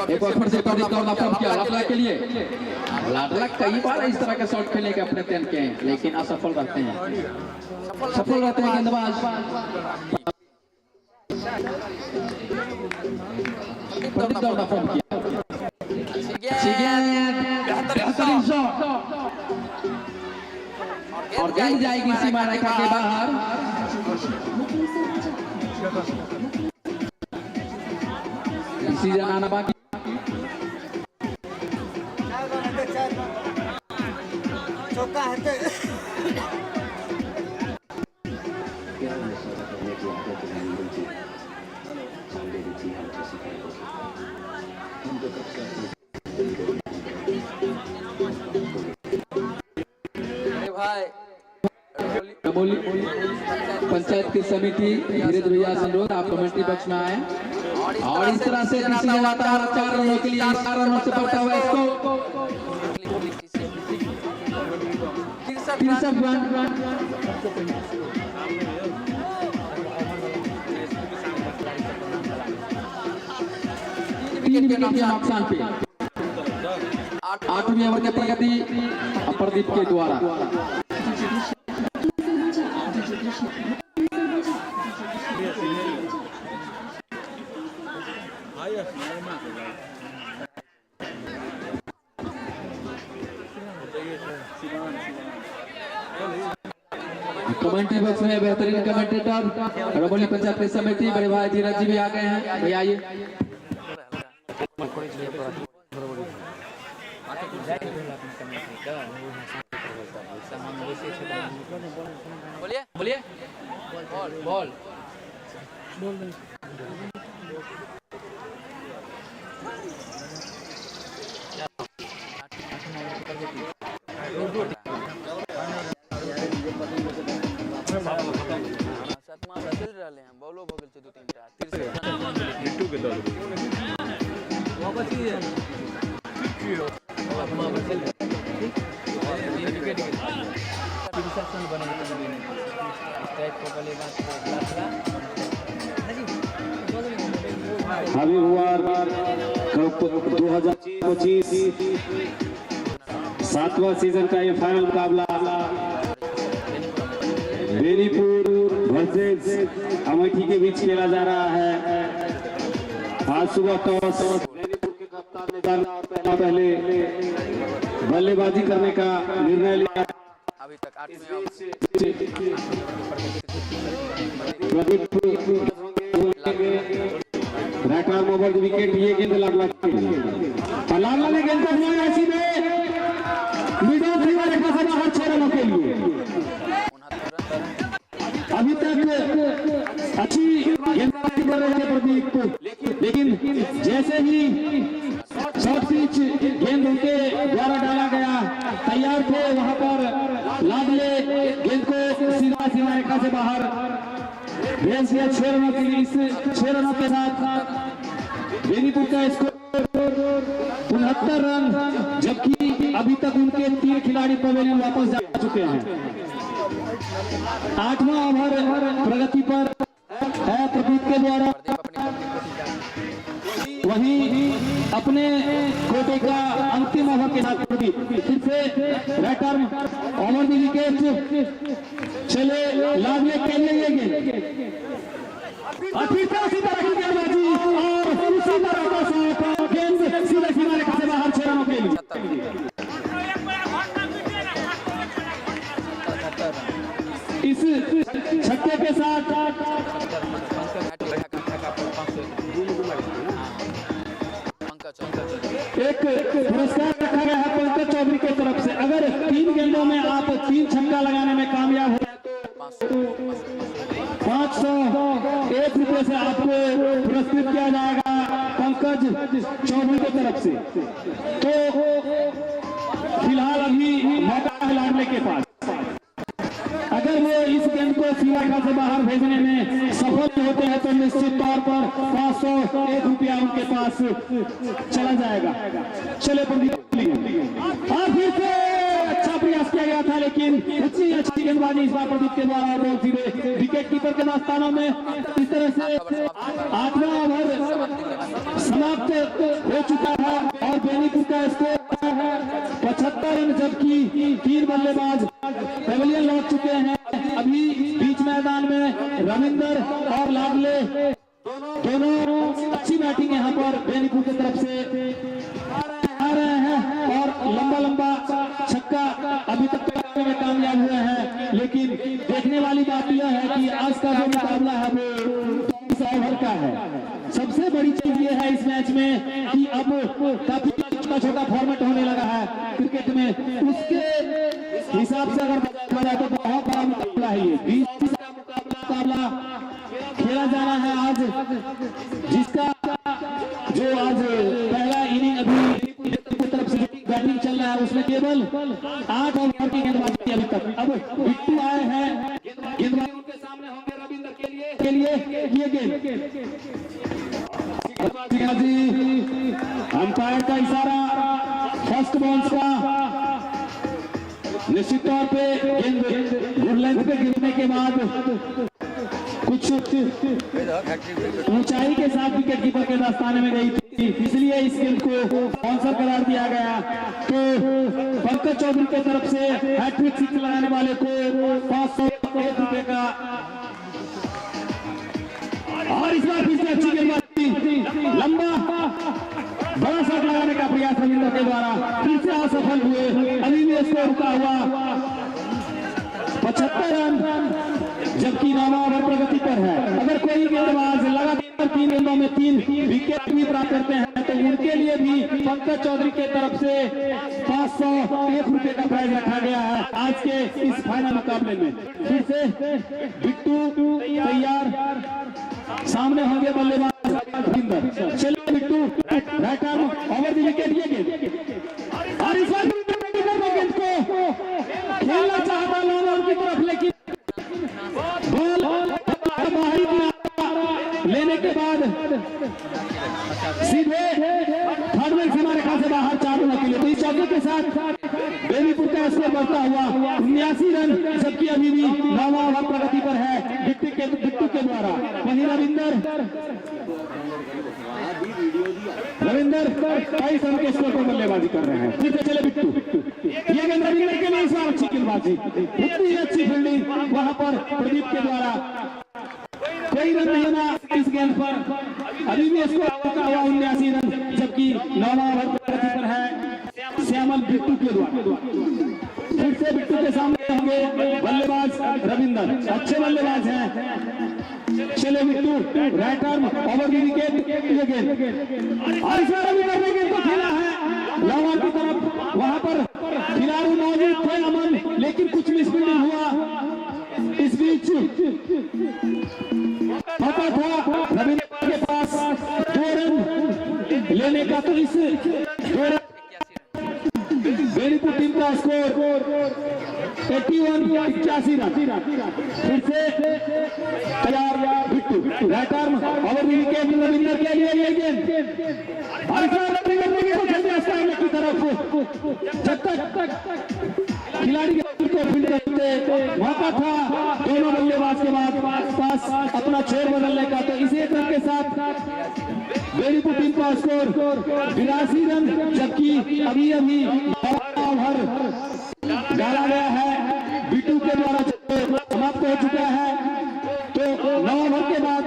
एक बार फिर से प्रदीप दौड़ना प्रारंभ किया लाडला के लिए। लाडला कई बार इस तरह के शॉट खेलने के अपने प्रयत्न किए हैं, लेकिन असफल रहते हैं गेंदबाज। प्रदीप दौड़ना प्रारंभ किया, बेहतरीन शॉट और गेंद जाएगी सीमा रेखा के बाहर। इसी रन आना बाकी। पंचायत की समिति धीरज भैया से अनुरोध, आप कमेंट्री बॉक्स में आए और इस तरह से डिसीजन आता है 4 रनों के लिए, 4 रनों से बढ़ता हुआ इसको 63 रन। तीन विकेट के नुकसान पे 8वीं ओवर की प्रगति प्रदीप के द्वारा। कमेंट्री बॉक्स में बेहतरीन कमेंटेटर रमोली पंचायत समिति बड़े भाई धीरज जी भी आ गए हैं। भैया आइए। बोलिए बोलिए बॉल
हावी हुआ 2025 7वां सीजन का ये फाइनल मुकाबला बेनीपुर वर्सेस अमेठी के बीच खेला जा रहा है। आज सुबह टॉस बेनीपुर के कप्तान ने जाना और पहले बल्लेबाजी करने का निर्णय लिया।
अभी तक 8वीं
right arm over the wicket. ये गेंद लागला ने गेंद को घुमाया सीधे मिड ऑफ रिवर रेखा से बाहर 6 रनों के लिए। अभी तक अच्छी गेंदबाजी कर रहे हैं प्रदीप, लेकिन जैसे ही शॉर्ट पिच गेंद उनके द्वारा डाला गया तैयार थे, वहां पर लाडले गेंद को सीधा सीमा रेखा से बाहर भेज दिया 6 रनों के लिए। इस 6 रनों के साथ बेनीपुर का स्कोर 69 रन, जबकि अभी तक उनके 3 खिलाड़ी पवेलियन वापस जा चुके हैं। 8वां ओवर प्रगति पर है प्रदीप के द्वारा। वहीं अपने कोटे का अंतिम ओवर के साथ प्रदीप फिर से right arm over the wicket चले लाडले के लिए ये गेंद और फिर से उसी तरह की गेंदबाजी और उसी तरह का शॉट गेंद सीधे सीमा रेखा से बाहर 6 रनों के लिए। इस छक्के के साथ एक पुरस्कार रखा गया है पंकज चौधरी की तरफ से। अगर 3 गेंदों में आप 3 छक्का लगाने में कामयाब हो तो 501 रुपये से आपको पुरस्कृत किया जाएगा पंकज चौधरी की तरफ से। तो फिलहाल अभी मौका है लाडले के पास। अगर वो इस गेंद को सीमा रेखा से बाहर भेजने में सफल होते हैं तो निश्चित तौर पर 501 रुपया उनके पास चला जाएगा। चले प्रदीप और फिर से अच्छा प्रयास किया गया था, लेकिन इतनी अच्छी गेंदबाजी इस बार प्रदीप के द्वारा बहुत सीधे विकेट कीपर के स्थानों में। इस तरह से 8वां ओवर समाप्त हो चुका है और बेनीपुर का स्कोर 75 रन, जबकि 3 बल्लेबाज पवेलियन लौट चुके हैं। अभी बीच मैदान में रविंदर और लाडले दोनों अच्छी बैटिंग यहाँ पर बेनीपुर की तरफ से आ रहे हैं और लंबा छक्का अभी तक लगाने में कामयाब हुए हैं। लेकिन देखने वाली बात यह है कि आज का जो मुकाबला है वो 24 ओवर का है। सबसे बड़ी चीज ये है इस मैच में कि अब काफी छोटा फॉर्मेट होने लगा है क्रिकेट में। उसके हिसाब से अगर बजा तो बहुत बड़ा मुकाबला है ये। 20 का मुकाबला खेला जा रहा है आज, जिसका जो आज पहला इनिंग अभी की तरफ से बैटिंग चल रहा है उसमें केवल 8 ओवर की गेंदबाजी अभी तक। अब बिट्टू आए हैं, गेंदबाजी उनके सामने होंगे रविंदर के लिए ये गेंद अंपायर का इशारा फर्स्ट बॉल्स का। निश्चित तौर पे गेंद गुड लेंथ पे गिरने के बाद
कुछ ऊंचाई के साथ विकेट कीपर के दस्ताने में गई थी, इसलिए इस गेंद को स्पॉन्सर करार दिया गया। तो पंकज चौधरी की तरफ से हैट्रिक सिक्स लगाने वाले को 501 रुपए का, और इस बार फिर से अच्छी गेंदबाजी, लंबा बड़ा शॉट लगाने का प्रयास रविंद्र के द्वारा फिर से असफल हुए। अभी भी स्कोर रुका हुआ 75 रन, जबकि नौवां ओवर प्रगति पर है। अगर कोई गेंदबाज लगातार 3 गेंदों में 3 विकेट भी प्राप्त करते हैं तो उनके लिए भी पंकज चौधरी के तरफ से 501 रुपए का प्राइज रखा गया है आज के इस फाइनल मुकाबले में। फिर से बिट्टू तैयार, सामने होंगे बल्लेबाज रविंदर। चलिए Bittu, right arm over the wicket, ये गेंद, और इस बार गेंद को खेलना चाहता लॉन्ग ऑन की तरफ, लेकिन बॉल बाहरी किनारा लेने के बाद सीधे थर्ड में सीमा रेखा से बाहर 4 रनों के लिए। तो इस चौके के साथ बेनीपुर का स्कोर बढ़ता हुआ 79 रन, जबकि अभी भी नौवां ओवर प्रगति पर है बिट्टू के द्वारा। वहीं रविंदर 22 रन के स्कोर पर बल्लेबाजी कर रहे हैं। फिर चले बिट्टू, ये गेंद रविंदर के लिए इस बार अच्छी गेंदबाजी, उतनी अच्छी फील्डिंग वहां पर प्रदीप के द्वारा, कोई रन नहीं बना इस गेंद पर। अभी भी स्कोर हुआ 79 रन, जबकि नौवां ओवर प्रगति पर है श्यामल बिट्टू के द्वारा। फिर से बिट्टू के सामने होंगे बल्लेबाज रविंदर, अच्छे बल्लेबाज हैं। चले Bittu, right arm over the wicket, ये गेंद, और इस बार रविंदर ने गेंद को खेला है लॉन्ग ऑन की तरफ। वहां पर खिलाड़ी मौजूद थे अमन, लेकिन कुछ मिसफील्डिंग हुआ। इस बीच मौका था रविंदर के पास 2 रन लेने का, तो इस बेनीपुर टीम का स्कोर 81 रन। फिर से तैयार Bittu, right arm over the wicket Ravinder के लिए, ये गेंद, और की तरफ, जब तक खिलाड़ी को फील्ड करते मौका था दोनों बल्लेबाज के बाद पास अपना छोर बदलने का। तो इसी रन के साथ बेनीपुर टीम का स्कोर 82 रन, जबकि अभी ओवर डाला गया है बिट्टू के द्वारा, समाप्त हो चुका है। तो 9 ओवर के बाद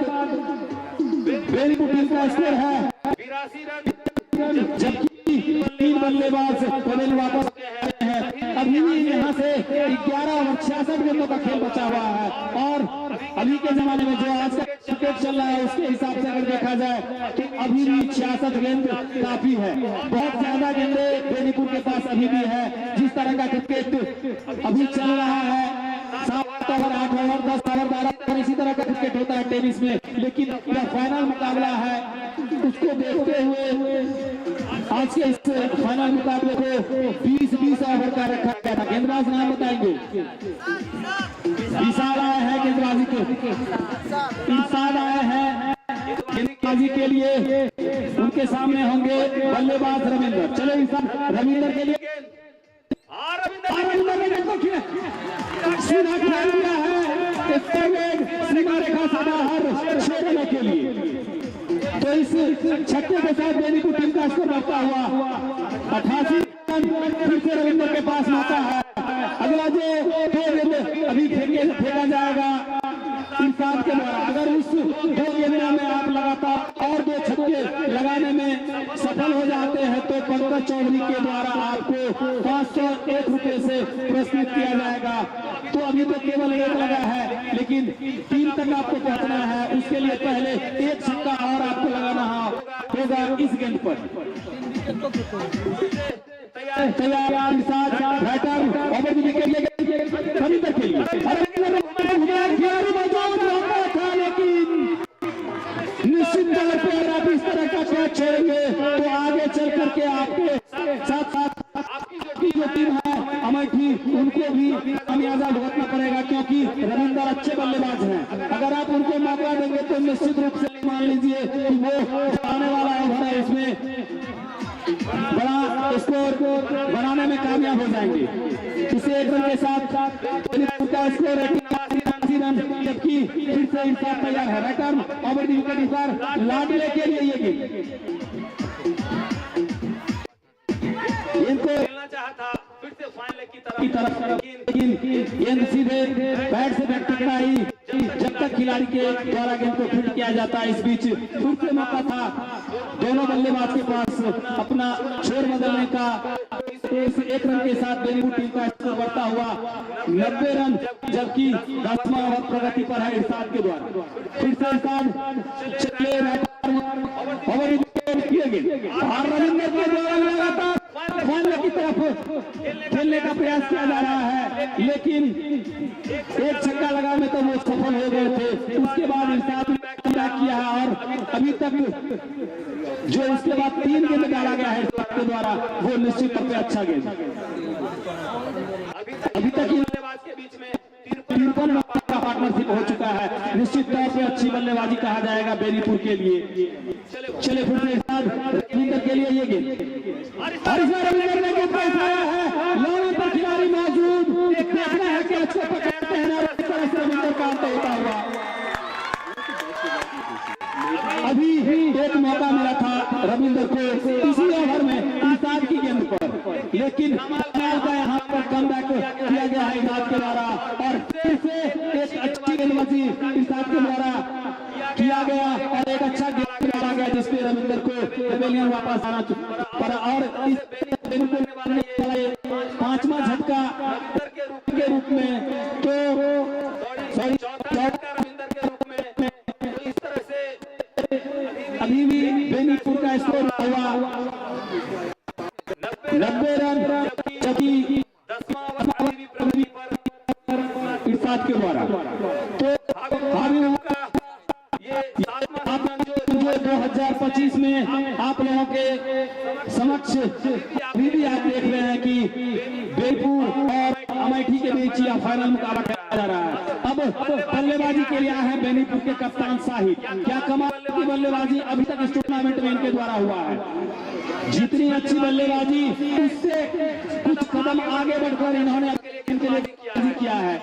बेनीपुर टीम का स्कोर है 82 रन, जबकि 3 बल्लेबाज पवेल वापस हैं। अभी भी यहाँ से 11 ओवर 66 गेंदों का खेल बचा हुआ है, और अभी के जमाने में जो आज का क्रिकेट चल रहा है उसके हिसाब से अगर देखा जाए तो अभी भी 66 गेंद काफी है। बहुत ज्यादा गेंदे बेनीपुर के पास अभी भी है। जिस तरह का क्रिकेट अभी चल रहा है, 7 ओवर 8 ओवर 10 ओवर 12 ओवर इसी तरह का क्रिकेट होता है टेनिस में, लेकिन यह फाइनल मुकाबला है, उसको देखते हुए आज के इस फाइनल मुकाबले को 20 ओवर का रखा गया था। गेंदबाज नाम बताएंगे, विशाल आया है गेंदबाजी के, इरशाद आया है गेंदबाजी के लिए, उनके सामने होंगे बल्लेबाज रविंदर। चलो रविंदर के लिए रविंदर ने गेंद को सीधा खेल दिया है सीमा रेखा से बाहर 6 रनों के लिए। तो इस छक्के के साथ बेनीपुर टीम का स्कोर बढ़ता हुआ 88 रन। फिर से रविंदर के पास मौका है, अगला जो अभी फेंका जाएगा इरशाद के द्वारा। अगर उस 2 गेंदों में आप लगातार और 2 छक्के लगाने में सफल हो जाते हैं तो पंकज चौधरी के द्वारा आपको 501 रुपए से पुरस्कृत किया जाएगा। तो अभी तो केवल 1 लगा है, लेकिन 3 तक आपको पहुंचना है। उसके लिए पहले 1 छक्का और आपको लगाना होगा इस गेंद पर। तैयार Irshad, right arm over the wicket, Ravinder के लिए, लेकिन निश्चित तौर पर अगर आप इस तरह का कैच छोड़ेंगे तो आगे चल करके आपके साथ आपकी जो टीम है अमेठी, उनको भी खामियाजा भुगतना पड़ेगा, क्योंकि रविंदर अच्छे बल्लेबाज हैं। अगर आप उनको मौका देंगे तो निश्चित रूप से मान लीजिए कि वो आने वाला ओवर है उसमें बड़ा स्कोर बनाने में कामयाब हो जाएंगे। इसे 1 रन के साथ स्कोर
रन, जबकि फिर से इंसाफ तैयार है। Right arm over the wicket इस बार लाडले के लिए ये गेंद
खेलना चाहा था फिर से फाइनल की तरफ,
लेकिन गेंद सीधे बैट से बैट टकराई। जब तक खिलाड़ी के द्वारा गेंद को फिट किया जाता है, इस बीच फिर से मौका था दोनों बल्लेबाज के पास अपना छोर बदलने का। इस एक रन के साथ बेनीपुर टीम का स्कोर बढ़ता हुआ 90 रन, जबकि 10वां ओवर प्रगति पर है इरशाद के द्वारा। फिर से इरशाद चले ओवर किए गए और रविंद्र के द्वारा लगातार फाइनल की तरफ खेलने का प्रयास किया जा रहा है, लेकिन एक छक्का लगा में तो वो सफल हो गए थे। उसके बाद इरशाद ने बैक किया है और अभी तक जो इसके बाद 3 गेंद डाला गया है इरशाद के द्वारा, वो निश्चित तौर पे अच्छा गेंद। अभी तक बल्लेबाज के बीच में 53 का पार्टनरशिप हो चुका है। निश्चित तौर पे अच्छी बल्लेबाजी कहा जाएगा बेनीपुर के लिए। चले फिर से इरशाद रविंद्र के लिए ये गेंद और इसमें रविंद्र ने गेंद उठाया है। लाइन पर खिलाड़ी मौजूद, देखना है कि अच्छे पकड़ते हैं और इस तरह से रविंद्र का अंत होता हुआ। अभी एक मौका मिला था रविंद्र को इसी ओवर में इरशाद की गेंद पर, लेकिन कमाल का यहाँ पर कमबैक किया गया है इरशाद के द्वारा और फिर से एक अच्छी गेंदबाजी इरशाद के द्वारा किया गया और एक अच्छा गेंद डाला गया, जिसपे रविंद्र को पेवेलियन वापस आना पड़ा। और इस बिल्कुल 5वां झटका के रूप में तो रविंद्र के रूप में इस तरह से अभी भी बेनीपुर का स्कोर हुआ 90 रन, जबकि 10वां ओवर प्रगति पर इरशाद के द्वारा। तो हावी का ये 7वां रन जो 2025 में आप लोगों के समक्ष अभी भी आप देख रहे हैं कि बेनीपुर और अमेठी के बीच यह फाइनल मुकाबला खेला जा रहा है। अब बल्लेबाजी के लिए आए हैं बेनीपुर के कप्तान साहिद। क्या कमाल की बल्लेबाजी अभी तक इस टूर्नामेंट में इनके द्वारा हुआ है। जितनी अच्छी बल्लेबाजी, उससे कुछ कदम आगे बढ़कर इन्होंने इनके लिए किया है।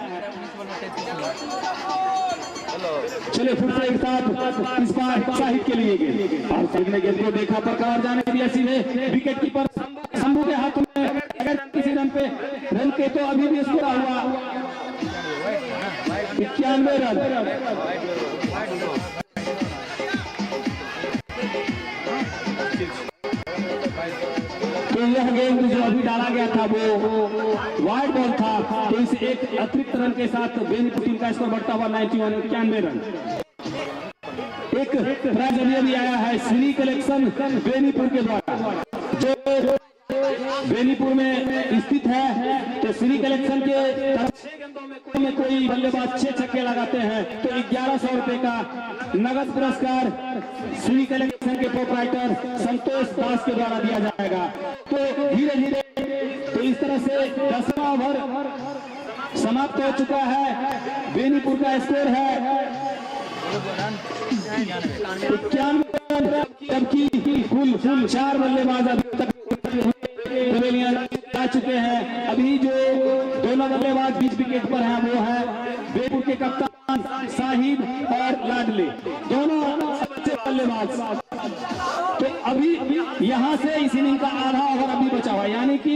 चले फिर से एक साथ इस बार साहिद के लिए गेंद और साहिद ने गेंद को देखा पर कवर जाने दिया सीधे विकेट कीपर शंभू के हाथों में। अगर किसी रन के तो अभी भी स्कोर हुआ 91 रन। तो यह गेंद जो अभी डाला गया था वो वाइड बॉल था, तो इस एक अतिरिक्त रन के साथ बेनीपुर टीम का स्कोर बढ़ता हुआ 91 रन। एक प्राइज अभी आया है श्री कलेक्शन बेनीपुर के द्वारा, जो बेनीपुर में स्थित है। तो श्री कलेक्शन के तरफ 6 गेंदों में कोई बल्लेबाज 6 छक्के लगाते हैं तो 1100 रुपए का नगद पुरस्कार श्री कलेक्शन के प्रोप्राइटर संतोष दास के द्वारा दिया जाएगा। तो धीरे धीरे तो इस तरह से 10वां ओवर समाप्त हो चुका है। बेनीपुर का स्कोर है 91 रन, जबकि कुल 4 बल्लेबाज अभी तक आ चुके हैं। अभी जो दोनों बल्लेबाज बीच विकेट पर हैं वो है बेनीपुर के कप्तान साहिद और लाडले, दोनों अच्छे बल्लेबाज। तो अभी यहाँ से इस इनिंग का आधा ओवर अभी बचा हुआ, यानी कि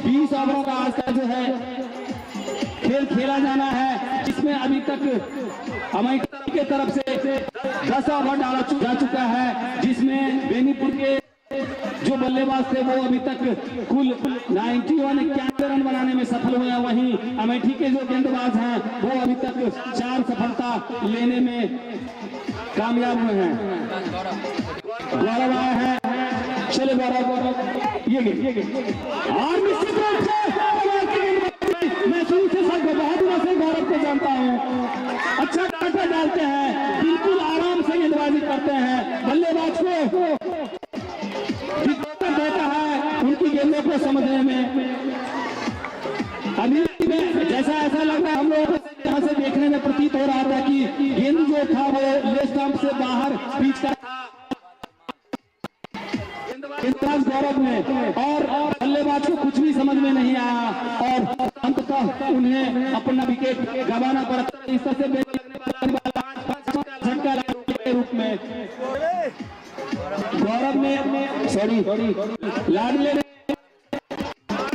20 ओवरों का आज का जो है खेल खेला जाना है, जिसमें अभी तक अमेठी के तरफ से 10 ओवर डाला जा चुका है, जिसमें बेनीपुर के जो बल्लेबाज थे वो अभी तक कुल 91 रन बनाने में सफल हुए हैं। वहीं अमेठी के जो गेंदबाज हैं वो अभी तक 4 सफलता लेने में कामयाब हुए हैं। गौरव आया है, चले गौरव ये और निश्चित रूप से मैं शुरू से बहुत दिनों से गौरव को जानता हूँ, अच्छा डाटा डालते हैं, बिल्कुल आराम से गेंदबाजी करते हैं, बल्लेबाज को देता है उनकी गेंदों को समझने में। अभी जैसा ऐसा लग रहा है हम लोग यहाँ से देखने में प्रतीत हो रहा था कि गेंद जो था वो लेग स्टंप से बाहर पिच का गेंदबाज गौरव ने, और बल्लेबाज को कुछ भी समझ में नहीं आया और अंततः उन्हें अपना विकेट गंवाना पड़ा। इस तरह से झटका के रूप में गौरव ने लाडले ने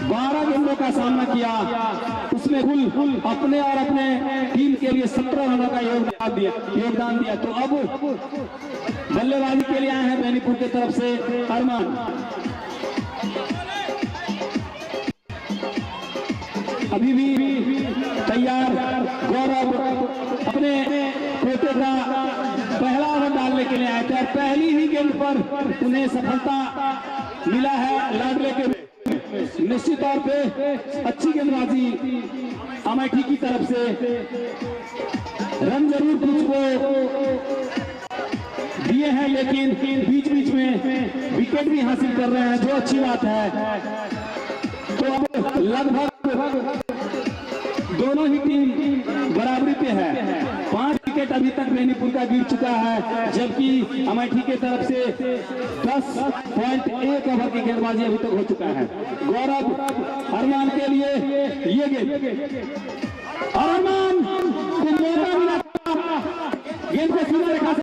12 गेंदों का सामना किया, उसमें कुल अपने और अपने टीम के लिए 17 रनों का योगदान दिया। तो अब बल्लेबाजी के लिए आए हैं बेनीपुर की तरफ से अरमान। अभी भी तैयार गौरव अपने कोटे का पहला ओवर डालने के लिए आए थे और पहली ही गेंद पर उन्हें सफलता मिला है लाडले के। निश्चित तौर पे अच्छी गेंदबाजी अमेठी की तरफ से, रन जरूर कुछ को दिए हैं लेकिन बीच बीच में विकेट भी हासिल कर रहे हैं, जो अच्छी बात है। तो अब लगभग दोनों ही टीम बराबरी पे है। 5 विकेट अभी तक बेनीपुर का गिर चुका है, जबकि अमेठी के तरफ से 10.1 ओवर की गेंदबाजी अभी तक हो चुका है। गौरव अरमान के लिए ये गेंद